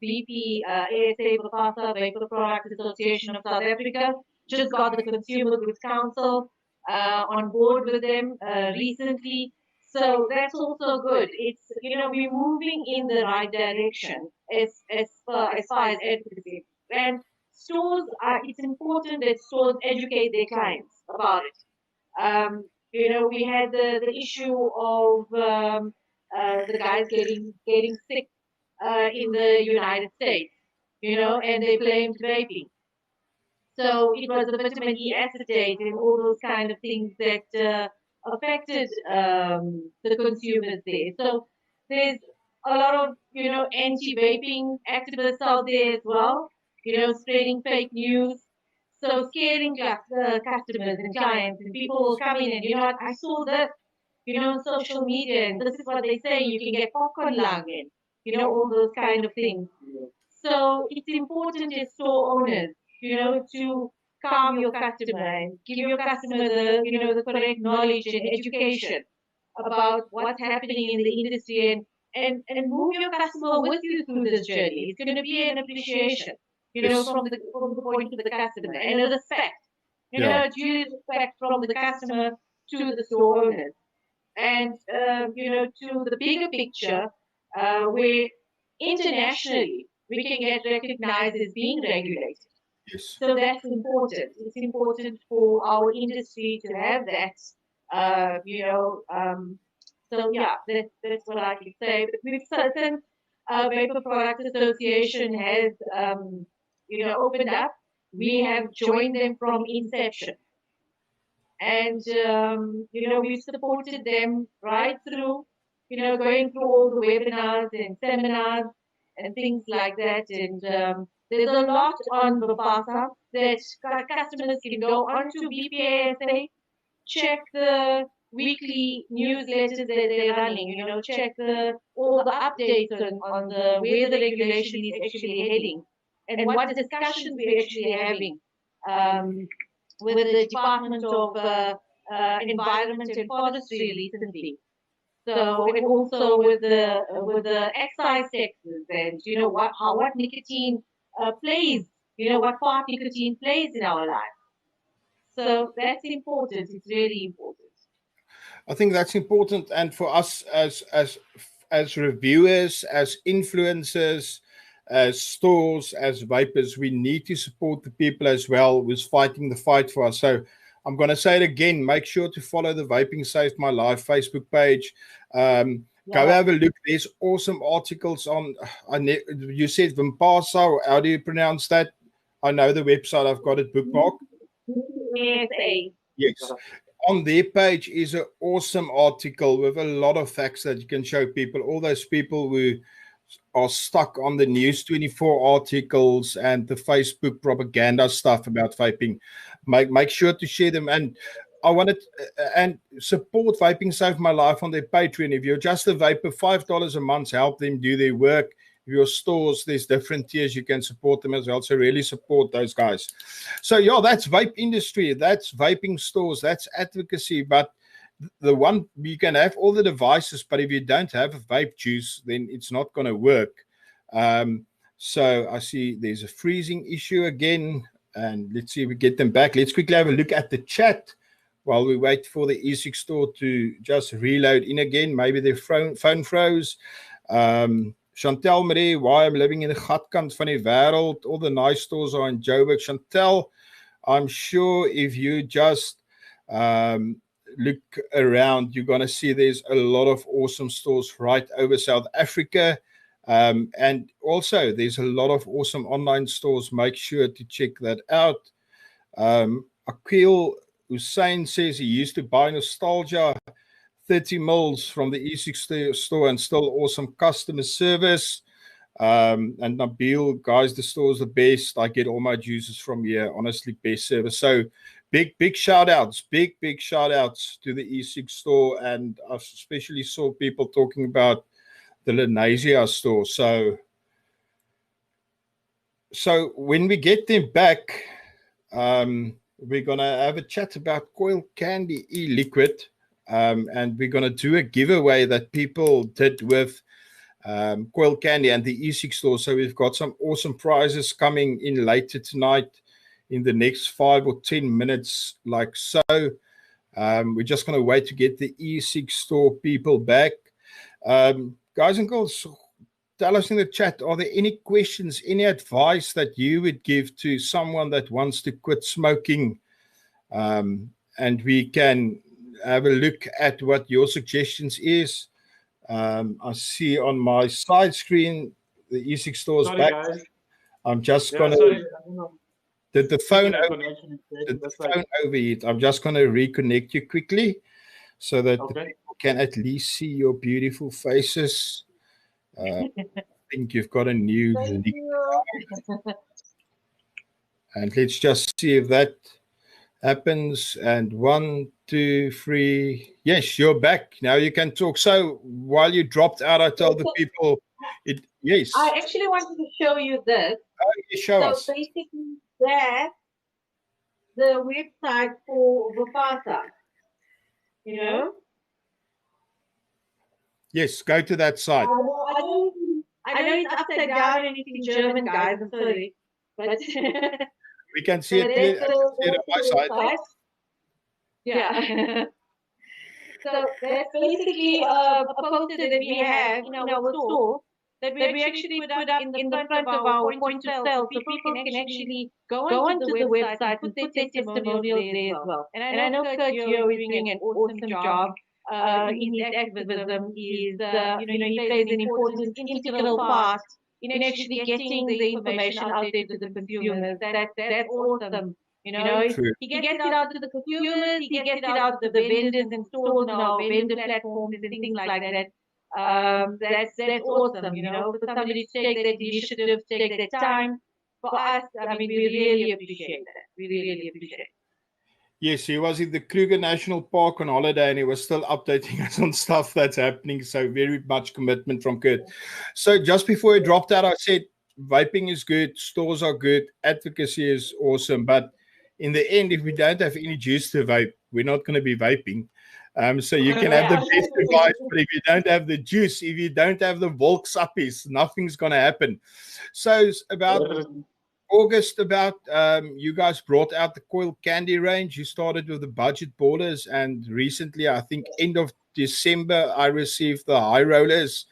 S1: VP, ASA, Bapasa, Vapor Products Association of South Africa, just got the Consumer Goods Council on board with them recently. So that's also good. It's we're moving in the right direction as far as advocacy. And stores are. It's important that stores educate their clients about it. We had the issue of the guys getting sick in the United States, and they blamed vaping. So it was the vitamin E acetate and all those kind of things that affected the consumers there. So there's a lot of anti-vaping activists out there as well, spreading fake news. So scaring customers and clients, and people will come in and what, I saw this, on social media, and this is what they say, you can get popcorn lung and all those kind of things. So it's important as store owners, to calm your customer and give your customer the correct knowledge and education about what's happening in the industry, and move your customer with you through this journey. It's going to be an appreciation, from the point of the customer, and a respect, due respect from the customer to the store owners, and to the bigger picture, where internationally we can get recognized as being regulated.
S3: Yes.
S1: So that's important. It's important for our industry to have that. So yeah, that's what I can say. But with certain Vapor Products Association has opened up. We have joined them from inception, and we've supported them right through. Going through all the webinars and seminars and things like that. And there's a lot on Bapasa that customers can go onto BPASA, check the weekly newsletters that they're running, check all the updates on the where the regulation is actually heading and what discussions we're actually having with the Department of Environment and Forestry recently. So, and also with the excise taxes, and what nicotine plays, what part nicotine plays in our life. So that's important. It's really important.
S3: I think that's important, and for us as reviewers, as influencers, as stores, as vapers, we need to support the people as well who's fighting the fight for us. So I'm going to say it again, make sure to follow the Vaping Saved My Life Facebook page. Go have a look. There's awesome articles on, you said Vimpasa, or how do you pronounce that? I know the website, I've got it bookmarked. Yes. On their page is an awesome article with a lot of facts that you can show people, all those people who are stuck on the News 24 articles and the Facebook propaganda stuff about vaping. Make sure to share them, and I wanted and support Vaping Save My Life on their Patreon. If you're just a vapor, $5 a month, help them do their work. If your stores, there's different tiers, you can support them as well. So really support those guys. So yeah, that's vape industry, that's vaping stores, that's advocacy. But the one, you can have all the devices, but if you don't have a vape juice, then it's not going to work. So I see there's a freezing issue again, and let's see if we get them back. Let's quickly have a look at the chat while we wait for the E-Cig Store to just reload in again. Maybe their phone froze. Chantel Marie, why I'm living in the gatkant van die wêreld. All the nice stores are in Joburg. Chantel, I'm sure if you just look around, you're going to see there's a lot of awesome stores right over South Africa. And also there's a lot of awesome online stores. Make sure to check that out. Akil Hussein says he used to buy Nostalgia 30 mils from the E-Cig Store and still awesome customer service. And Nabil, guys, the store's the best. I get all my juices from here. Honestly, best service. So big shout outs, big shout outs to the E-Cig Store. And I especially saw people talking about the Lenasia store. So when we get them back, we're going to have a chat about Coil Candy e-liquid. And we're going to do a giveaway that people did with Coil Candy and the E-Cig Store. So we've got some awesome prizes coming in later tonight in the next 5 or 10 minutes, like so. We're just going to wait to get the E-Cig Store people back. Guys and girls, tell us in the chat, are there any questions, any advice that you would give to someone that wants to quit smoking? And we can have a look at what your suggestions is. I see on my side screen the E-Cig Store's back.
S2: Guys.
S3: I'm just going to... Did the phone overheat? I'm just going to reconnect you quickly so that the people can at least see your beautiful faces. I think you've got a new link. And let's just see if that happens. And 1, 2, 3. Yes, you're back. Now you can talk. So while you dropped out, I told the people yes.
S4: I actually wanted to show you this.
S3: Oh, you show us.
S4: So basically that's the website for Vipasa. You know?
S3: Yes, go to that site.
S4: I know it's upside down and it's in German, guys. I'm sorry. But
S3: we can see it on my side.
S4: Yeah. So that's basically a poster that we have in our store that we actually put up in the front of our point of sale, so people can actually go onto the website, put their testimonials there as well. And I know Kurt Gio is doing an awesome job in his activism. He plays an important, integral part in actually getting the information out there to the consumers. That's awesome. You know, he gets it out to the consumers, he gets it out to the vendors and stores and our vendor platforms and things like that. That's awesome, you know, for somebody to take that initiative, take that time. For us, I mean, we really appreciate that. We really appreciate it.
S3: Yes, he was in the Kruger National Park on holiday and he was still updating us on stuff that's happening. So very much commitment from Kurt. So just before he dropped out, I said, vaping is good, stores are good, advocacy is awesome. But in the end, if we don't have any juice to vape, we're not going to be vaping. So you can have the best device, but if you don't have the juice, if you don't have the Volks uppies, nothing's going to happen. So about August, you guys brought out the Coil Candy range. You started with the budget Ballerz, and recently, I think end of December, I received the high rollers.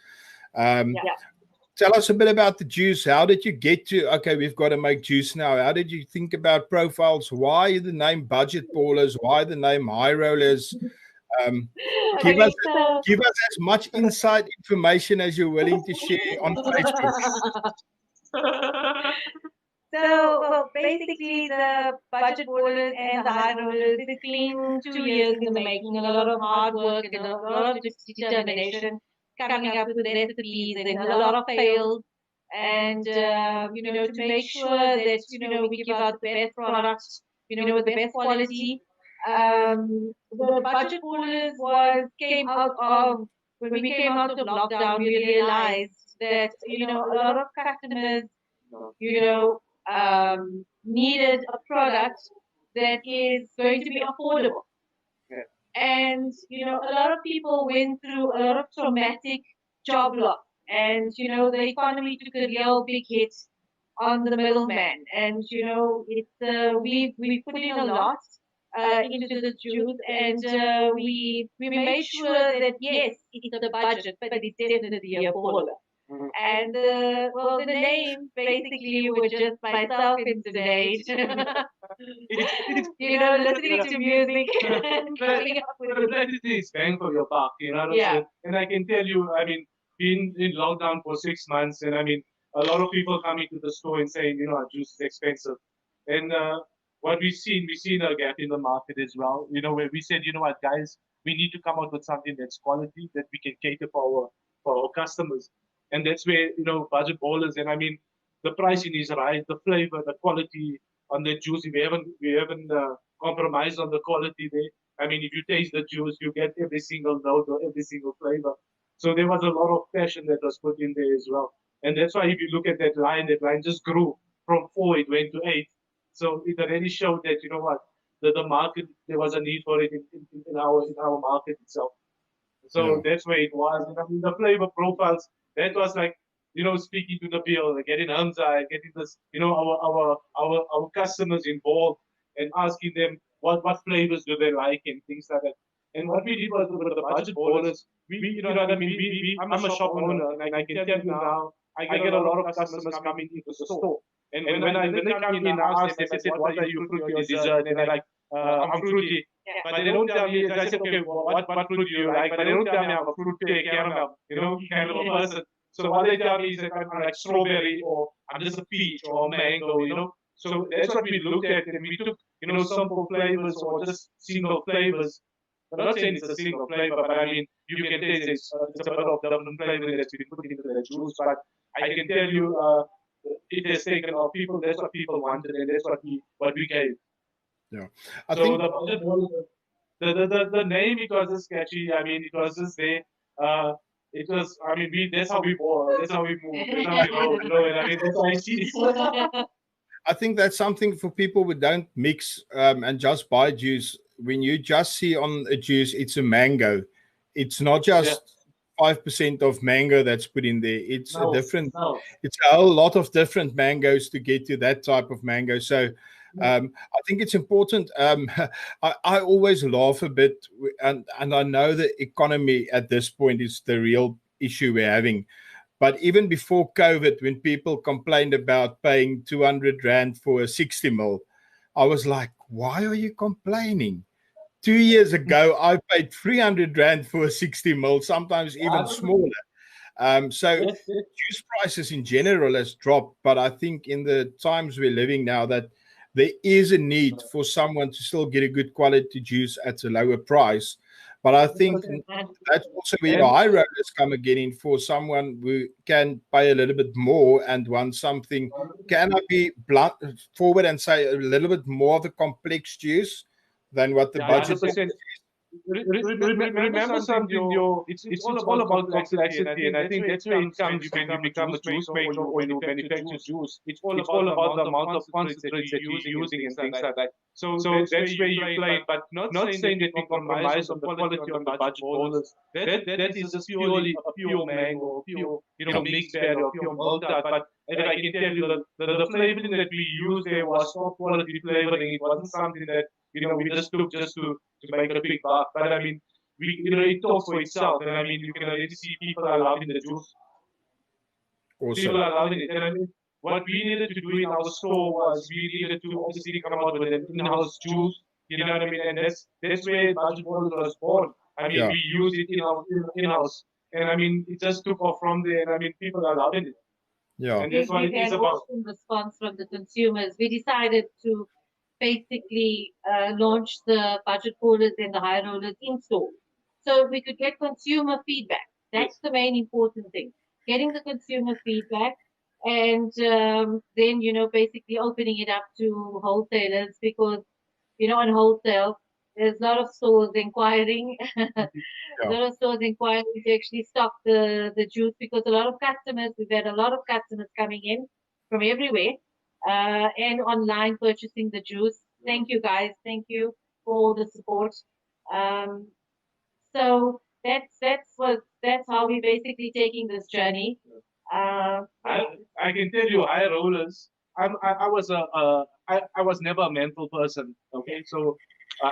S3: Tell us a bit about the juice. How did you get to, okay, we've got to make juice now? How did you think about profiles? Why the name budget Ballerz? Why the name high rollers? Give us as much inside information as you're willing to share on Facebook.
S4: So, well, basically, the budget Ballerz and the high rollers, it's been 2 years in the making, a lot of hard work and a lot of determination, coming up with recipes and a lot of fails. And, to make sure that, we give out the best products, with the best quality. The budget Ballerz came out of, when we came out of lockdown, we realized that, a lot of customers, needed a product that is going to be affordable. And, a lot of people went through a lot of traumatic job loss. And, the economy took a real big hit on the middleman. And, we put in a lot into the juice. And we made sure that, yes, it's the budget, but it's definitely affordable. And, the name basically was just myself and Sinead, listening to music and coming up with
S2: it is bang for your buck, And I can tell you, I mean, being in lockdown for 6 months, and I mean, a lot of people coming to the store and saying, our juice is expensive. And what we've seen a gap in the market as well, where we said, what, guys, we need to come out with something that's quality, that we can cater for our customers. And that's where, budget Ballerz, and I mean, the pricing is right, the flavor, the quality on the juice. We haven't compromised on the quality there. I mean, if you taste the juice, you get every single note or every single flavor. So there was a lot of passion that was put in there as well. And that's why if you look at that line just grew from 4, it went to 8. So it already showed that, the market, there was a need for it in our market itself. So that's where it was. And I mean, the flavor profiles, that was like, speaking to the people, like getting Hamza, getting this, our customers involved and asking them what flavors do they like and things like that. And what we did was with the budget ballers, you know what I mean? I'm a shop owner, and I can tell you now, I get a lot of customers coming into the store. And when they come in, I ask them, I said, what are you fruity or dessert? And they're like, I'm fruity. But they don't tell me, I said, okay, what fruit do you like? But they don't tell me I'm a fruit cake, caramel, kind of a person. So what they tell me is that I'm like strawberry, or I'm just a peach or a mango. So that's what we looked at, and we took, simple flavors or just single flavors. I'm not saying it's a single flavor, but I mean, you can taste it's a bit of different flavor that's been put into the juice. But I can tell you, it has taken off people. That's what people wanted, and that's what we gave.
S3: Yeah,
S2: I think the name, it was just sketchy. I mean, it was just there. It was. I mean, that's how we bought. That's how we moved. That's how we roll. And I mean, that's how I see it.
S3: I think that's something for people who don't mix and just buy juice. When you just see on a juice, it's a mango. It's not just 5% of mango that's put in there. It's a different. It's a whole lot of different mangoes to get to that type of mango. So I think it's important. I always laugh a bit, and I know the economy at this point is the real issue we're having. But even before COVID, when people complained about paying 200 Rand for a 60 ml, I was like, why are you complaining? 2 years ago, I paid 300 Rand for a 60 ml, sometimes even smaller. So juice prices in general has dropped. But I think in the times we're living now, that there is a need for someone to still get a good quality juice at a lower price. But I think that's also where the high rollers come again in, for someone who can pay a little bit more and want something. Can I be blunt forward and say a little bit more of a complex juice than what the budget is?
S2: Remember something, it's all about complexity, and I think that's where it comes when you become a juice maker or you manufacture juice. It's all about the amount of concentrates that you're using and things like that. So that's where you play, but not saying that we compromise on the quality on the budget bowlers. That is just purely a pure mango, pure mixed berry or pure malted. But I can tell you the flavoring that we used there was top quality flavoring. It wasn't something that we just took just to make a big buck. But I mean, it talks for itself. And I mean, you can already see people are loving the juice.
S3: Awesome.
S2: People are loving it. And I mean, what we needed to do in our store was we needed to obviously come out with an in-house juice. You know what I mean? And that's where Budget Ballerz was born. I mean, we use it in-house. And I mean, it just took off from there. And I mean, people are loving it.
S3: Yeah.
S1: And that's what it is about. Response from the consumers. We decided to basically launch the Budget Ballerz and the high rollers in store, so we could get consumer feedback. That's the main important thing, getting the consumer feedback, and then basically opening it up to wholesalers, because on wholesale there's a lot of stores inquiring a lot of stores inquiring to actually stock the juice, because a lot of customers, we've had a lot of customers coming in from everywhere, and online purchasing the juice. Thank you, guys. Thank you for all the support. So that's how we're basically taking this journey.
S2: I can tell you, high rollers. I was never a menthol person. Okay, so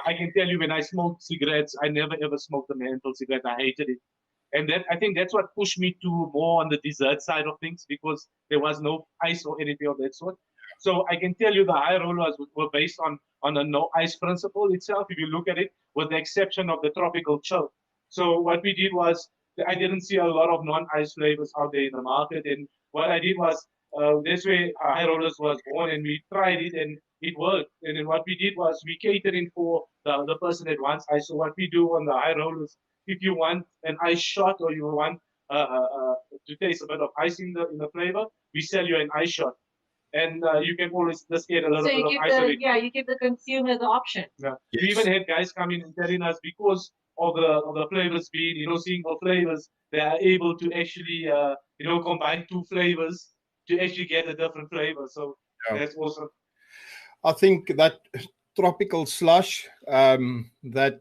S2: I can tell you, when I smoked cigarettes, I never ever smoked a menthol cigarette. I hated it. And I think that's what pushed me to more on the dessert side of things, because there was no ice or anything of that sort. So I can tell you the high rollers were based on a no ice principle itself, if you look at it, with the exception of the tropical chill. So what we did was, I didn't see a lot of non-ice flavors out there in the market. And what I did was, this way high rollers was born, and we tried it and it worked. And then what we did was, we catered in for the person that wants ice. So what we do on the high rollers, if you want an ice shot, or you want to taste a bit of ice in the flavor, we sell you an ice shot. And you can always just get a little bit of ice.
S1: You give the consumer the option.
S2: Yeah. Yes. We even had guys come in and telling us, because of the flavors being, single flavors, they are able to actually, combine two flavors to actually get a different flavor. So that's awesome.
S3: I think that tropical slush. That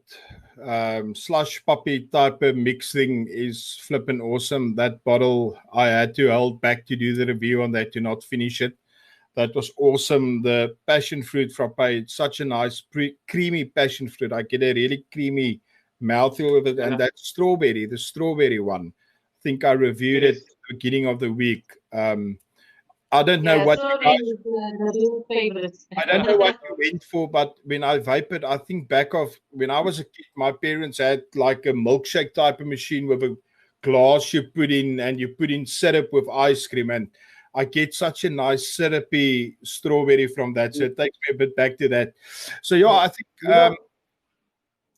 S3: slush poppy type of mixing is flipping awesome. That bottle I had to hold back to do the review on that, to not finish it. That was awesome. The passion fruit frappe, it's such a nice creamy passion fruit. I get a really creamy mouthfeel with it. And that strawberry, the strawberry one, I think I reviewed it at the beginning of the week. I don't know what you guys, I don't know what you went for, but when I vape it, I think back of when I was a kid, my parents had like a milkshake type of machine with a glass you put in, and you put in syrup with ice cream, and I get such a nice syrupy strawberry from that. So it takes me a bit back to that. So yeah, I think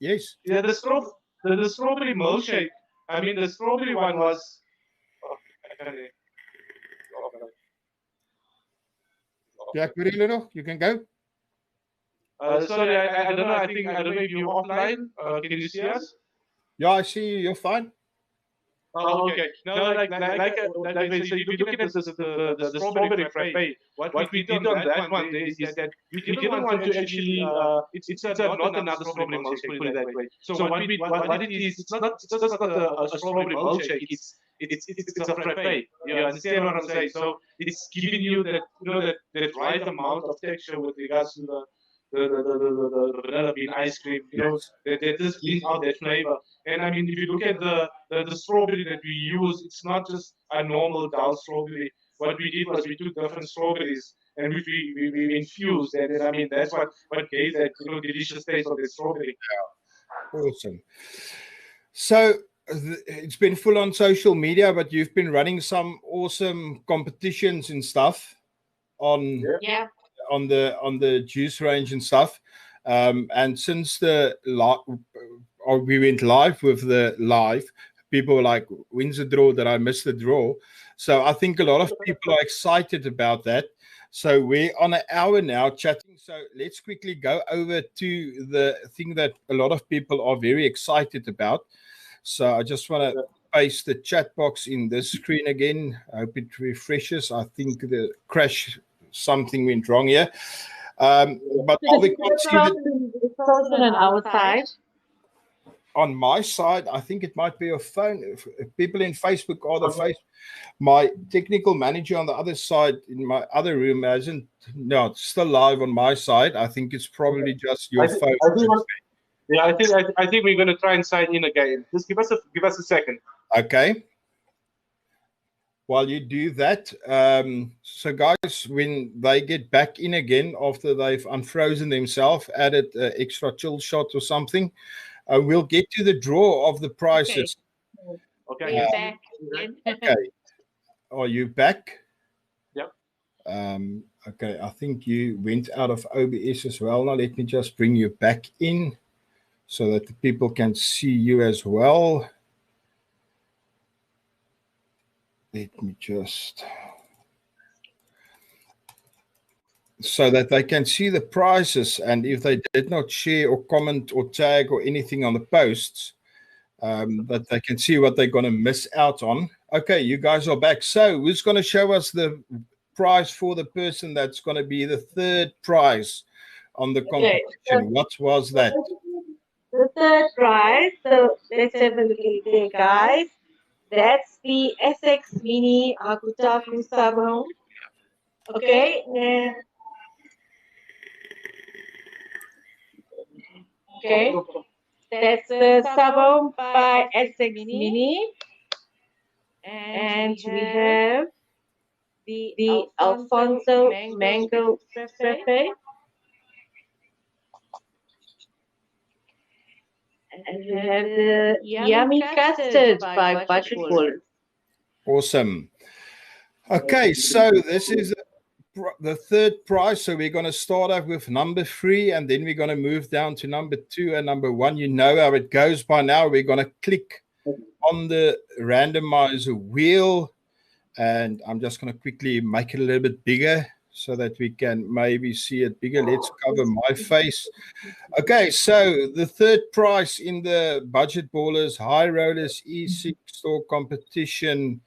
S3: yes.
S2: Yeah, the strawberry milkshake. I mean, the strawberry one was.
S3: Yeah, you can go.
S2: Sorry, I don't know. I don't know if you're offline. Can you see us?
S3: Yeah, I see you. You're fine.
S2: Oh, okay. No, so if you're looking at the strawberry frappe, what we did on that one is that we didn't want to actually, it's not another strawberry milkshake, put it that way. So what it is, it's just not a strawberry milkshake, it's a frappe. You understand what I'm saying? So it's giving you that, that right amount of texture with regards to the vanilla bean ice cream, that just brings out that flavor. And I mean, if you look at the strawberry that we use, it's not just a normal dull strawberry. What we did was we took different strawberries and we infused, and I mean that's what gave that delicious taste of the strawberry.
S3: Awesome. So it's been full on social media, but you've been running some awesome competitions and stuff on on the juice range and stuff. And since we went live with the live, people were like, when's the draw? That I missed the draw. So I think a lot of people are excited about that. So we're on an hour now chatting. So let's quickly go over to the thing that a lot of people are very excited about. So I just want to paste the chat box in this screen again. I hope it refreshes. I think the crash, something went wrong here. But all the
S1: on our side.
S3: On my side, I think it might be a phone. If people in Facebook are the face. My technical manager on the other side in my other room hasn't. No, it's still live on my side. I think it's probably just your phone.
S2: I think we're going to try and sign in again. Just give us a second.
S3: Okay. While you do that, so guys, when they get back in again after they've unfrozen themselves, added an extra chill shot or something, we'll get to the draw of the prizes.
S2: Okay.
S3: Okay. Are you back?
S2: Yep.
S3: Okay, I think you went out of OBS as well. Now let me just bring you back in so that the people can see you as well. Let me just, so that they can see the prizes, and if they did not share or comment or tag or anything on the posts, that they can see what they're going to miss out on. Okay, you guys are back. So who's going to show us the prize for the person that's going to be the third prize on the competition? Okay. What was that?
S1: The third prize, so let's have a look at there, guys. That's the Essex Mini Hakutaku Sabon. Okay. Okay. That's the Sabon by Essex Mini. And we have the Alfonso Mango Frappe. And we have the Yummy Custard by Ballerz.
S3: Awesome. Okay, so this is the third prize. So we're going to start off with number 3, and then we're going to move down to number 2 and number 1. You know how it goes by now. We're going to click on the randomizer wheel, and I'm just going to quickly make it a little bit bigger so that we can maybe see it bigger. Let's cover my face. Okay, so the third prize in the Budget Ballerz High Rollerz E-Cig Store competition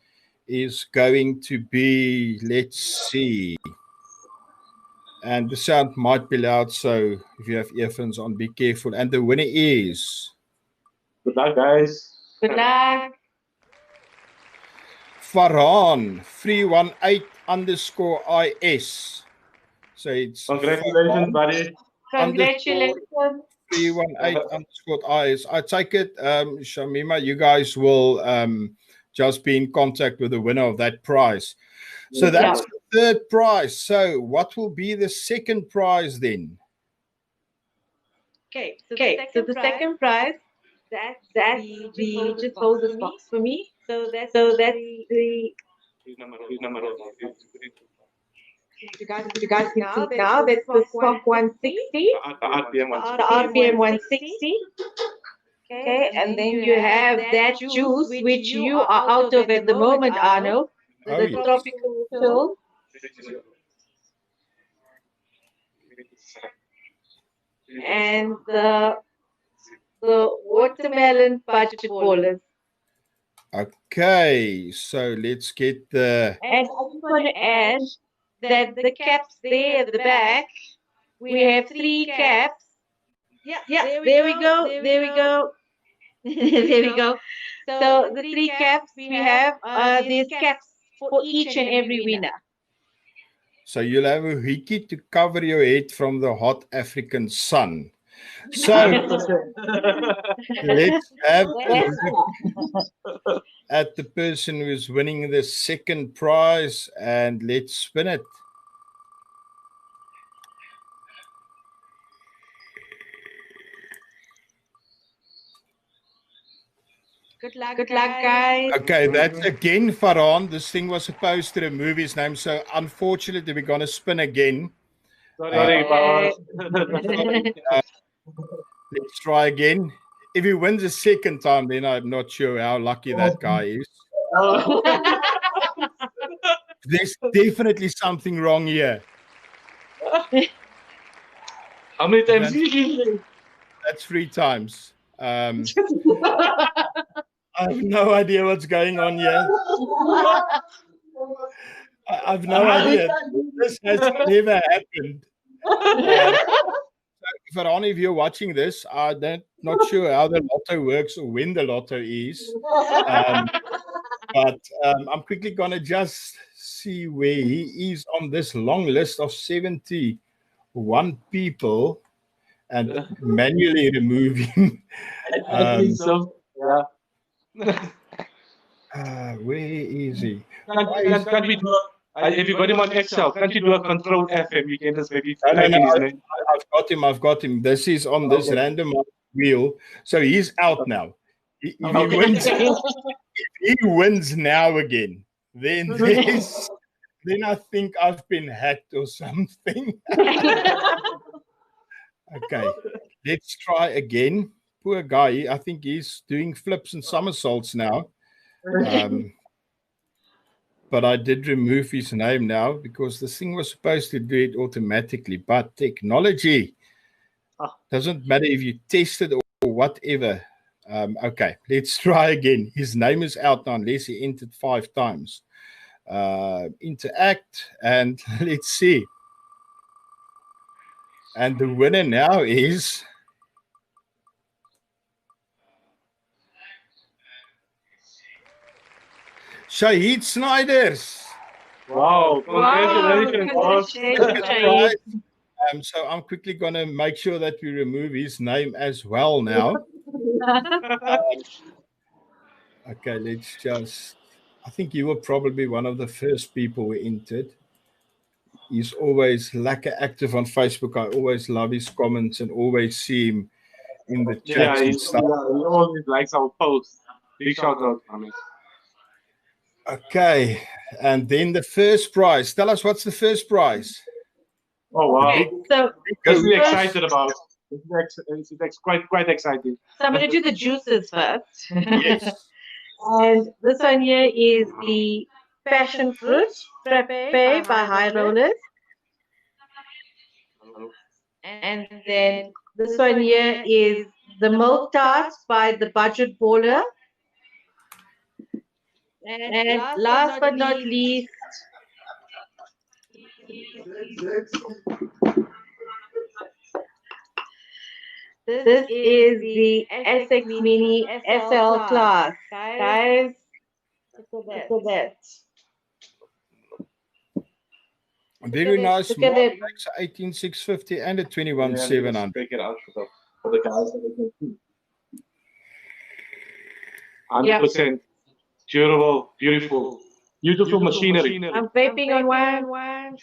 S3: is going to be, let's see. And the sound might be loud, so if you have earphones on, be careful. And the winner is
S2: Good luck, guys.
S1: Good luck.
S3: Farhan 318_IS. So it's
S2: Congratulations, buddy.
S1: Congratulations.
S3: 318_IS. I take it, Shamima, you guys will just be in contact with the winner of that prize. So that's the third prize. So what will be the second prize then?
S4: Okay, so the second prize, just hold this box for me. So that's the you guys can see now, that's the stock 160,
S2: RPM
S4: the RPM 160. Okay, and then you have that juice which you are out of at the moment, Arno, the tropical chill. And the watermelon budget ballers.
S3: Okay, so let's get the...
S4: And I just want to add that the caps there at the back, we have 3 caps. Yeah, there we go. There we go. So the 3 caps we have, there's caps for each and every winner.
S3: So you'll have a hiki to cover your head from the hot African sun. So let's have a look at the person who's winning the second prize, and let's spin it.
S4: Good luck, guys.
S3: Okay, that's again Farhan. This thing was supposed to remove his name, so unfortunately we're going to spin again.
S2: Sorry, Ballerz.
S3: Let's try again. If he wins a second time, then I'm not sure how lucky that guy is. There's definitely something wrong here.
S2: How many times did you?
S3: That's 3 times. I have no idea what's going on here. I have no idea. This has never happened. Farhan, if you're watching this, I'm not sure how the lotto works or when the lotto is. But I'm quickly going to just see where he is on this long list of 71 people and manually remove him.
S2: I think so. Yeah.
S3: Where is he?
S2: Can't we do if you got him on Excel, can't you do a control FM? You can just maybe
S3: No,
S2: type in his name.
S3: I've got him. This is on this random wheel. So he's out now. If he wins now again, then I think I've been hacked or something. Okay, let's try again. Poor guy. I think he's doing flips and somersaults now. But I did remove his name now because this thing was supposed to do it automatically. But technology doesn't matter if you test it or whatever. Okay, let's try again. His name is out now unless he entered 5 times. Interact, and let's see. And the winner now is... Shahid Snyders.
S2: Wow, congratulations.
S3: So I'm quickly going to make sure that we remove his name as well now. Okay, let's just... I think you were probably one of the first people who entered. He's always lacquer active on Facebook. I always love his comments and always see him in the chats and stuff.
S2: Yeah, he always likes our posts. Big shout out, I mean.
S3: Okay, and then the first prize. Tell us, what's the first prize?
S2: Oh wow!
S4: Okay, so
S2: I'm really excited about it. It's quite exciting.
S4: So I'm going to do the juices first.
S3: Yes.
S4: And this one here is the passion fruit frappe by High Rollerz. And then this one here is the milk tarts by the budget baller. And last but not least
S1: This is the Ecig Mini SL class. Guys, look at that.
S3: Very nice.
S1: Look at
S3: Mod,
S1: it.
S3: makes a 18650 and a 21700.
S2: Break it out for the guys that can see. 100% durable, beautiful machinery.
S1: I'm vaping on one.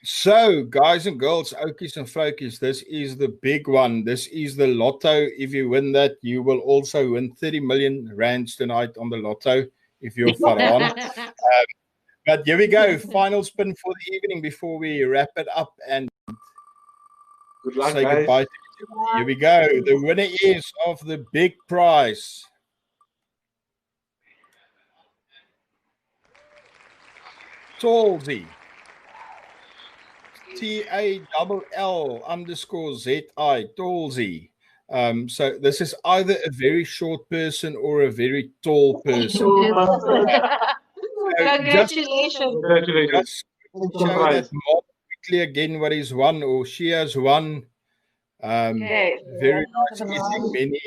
S3: So, guys and girls, okies and frokies, this is the big one. This is the lotto. If you win that, you will also win 30 million rands tonight on the lotto if you're Farhan. But here we go. Final spin for the evening before we wrap it up and
S2: Good luck,
S3: say
S2: guys.
S3: goodbye to everybody. Here we go. The winner is of the big prize. Tallsy. TALL_ZI, Tallsy. So this is either a very short person or a very tall person.
S1: Congratulations.
S3: Just show that mod quickly again what he's won or she has won. Very nice, easy mini.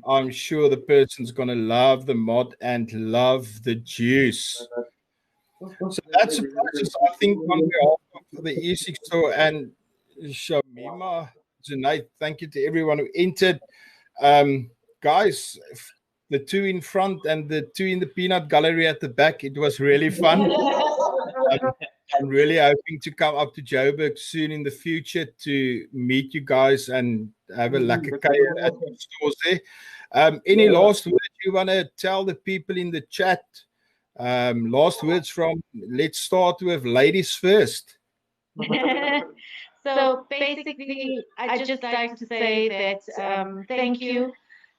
S3: I'm sure the person's going to love the mod and love the juice. So that's the process, I think, on behalf of the E-Cig Store and Shamima, Junaid, thank you to everyone who entered. Guys, the two in front and the two in the peanut gallery at the back, it was really fun. I'm really hoping to come up to Joburg soon in the future to meet you guys and have a lekker kuier at the stores there. Any last words you want to tell the people in the chat? Last words from, let's start with ladies first.
S1: So basically, I just like to say that thank you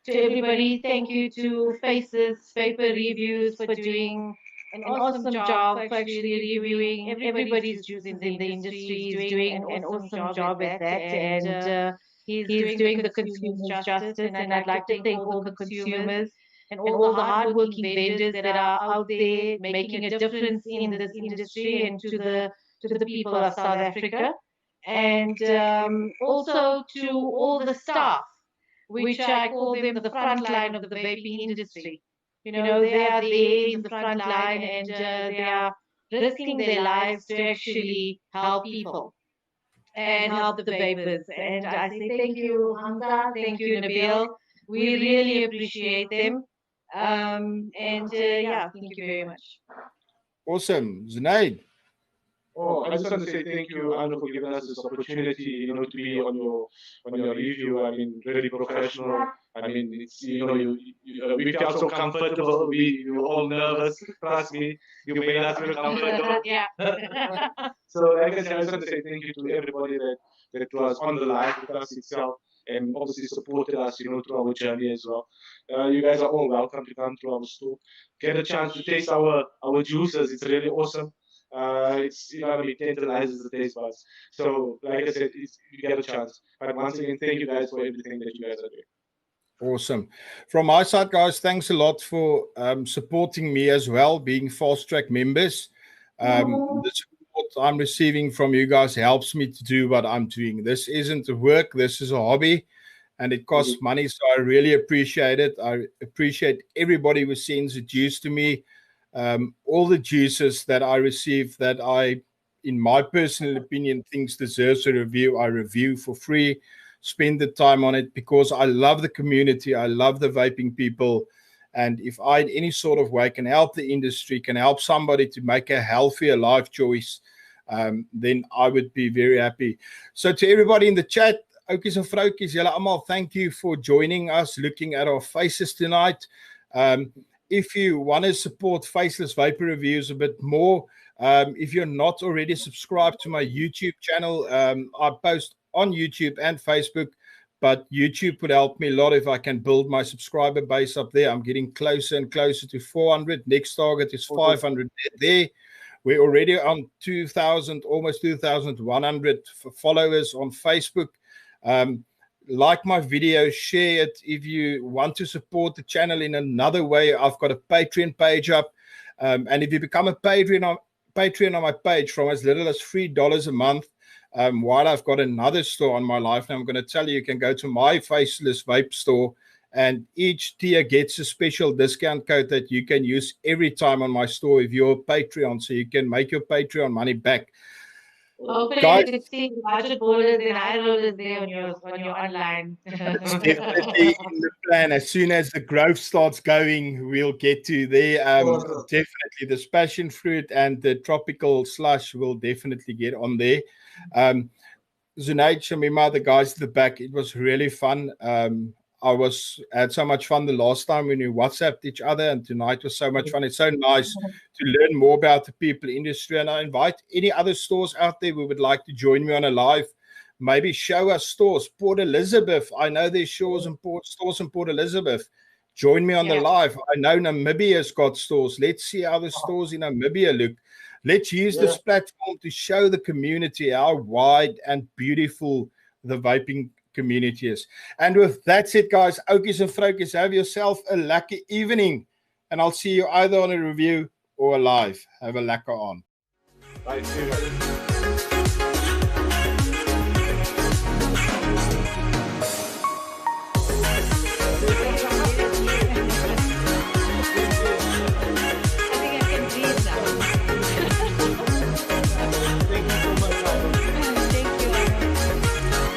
S1: to everybody. Thank you to Faces Vapor Reviews for doing an awesome job for actually reviewing everybody's juice in the industry. He's doing an awesome job at that, and he's doing the consumers justice. And I'd like to thank all the consumers and all the hardworking vendors that are out there making a difference in this industry and to the people of South Africa. And also to all the staff, which I call them the front line of the vaping industry. You know, they are there in the front line and they are risking their lives to actually help people and help the vapers. And I say thank you, Hamza, thank you, Nabil. We really appreciate them. Yeah, thank you very much.
S3: Awesome. Zunaid.
S2: Oh, I just want to say thank you, Anu, for giving us this opportunity, to be on your review. I mean, really professional. I mean, it's we felt so comfortable. We were all nervous. Trust me, you made us feel comfortable.
S1: Yeah.
S2: So, like I said, I just want to say thank you to everybody that was on the live with us itself and obviously supported us, through our journey as well. You guys are all welcome to come to our store, get a chance to taste our juices. It's really awesome. It's tantalizes the taste buds. So, like I said, you get a chance. But once again, thank you guys for everything that you guys are doing.
S3: Awesome. From my side, guys, thanks a lot for supporting me as well, being Fast Track members. The support I'm receiving from you guys helps me to do what I'm doing. This isn't a work, this is a hobby, and it costs money, so I really appreciate it. I appreciate everybody who sends a juice to me. All the juices that I receive that I, in my personal opinion, thinks deserves a review, I review for free, spend the time on it because I love the community, I love the vaping people, and if I in any sort of way can help the industry, can help somebody to make a healthier life choice, then I would be very happy. So to everybody in the chat, oukies and vroukies, julle almal, thank you for joining us, looking at our faces tonight. If you want to support Faceless Vapor Reviews a bit more, if you're not already subscribed to my YouTube channel, I post on YouTube and Facebook, but YouTube would help me a lot if I can build my subscriber base up there. I'm getting closer and closer to 400. Next target is 500 there. We're already on 2,000, almost 2,100 followers on Facebook. like my video, share it. If you want to support the channel in another way, I've got a Patreon page up. And if you become a Patreon on my page from as little as $3 a month, while I've got another store on my life, now I'm going to tell you, you can go to my faceless vape store, and each tier gets a special discount code that you can use every time on my store if you're a Patreon, so you can make your Patreon money back.
S1: Hopefully
S3: Guys,
S1: you could see budget Ballerz and high rollers there on your online.
S3: it's definitely in the plan. As soon as the growth starts going, we'll get to there. Definitely the passion fruit and the tropical slush will definitely get on there. Zunaid, Shamima, the guys at the back, it was really fun. I had so much fun the last time when we WhatsApped each other, and tonight was so much fun. It's so nice to learn more about the people industry, and I invite any other stores out there who would like to join me on a live. Maybe show us stores. Port Elizabeth, I know there's stores in Port Elizabeth. Join me on the live. I know Namibia's got stores. Let's see how the stores in Namibia look. Let's use this platform to show the community how wide and beautiful the vaping community is. And with that said, guys, oukies and vroukies, have yourself a lucky evening, and I'll see you either on a review or a live. Have a lekker on.
S2: Bye. See you.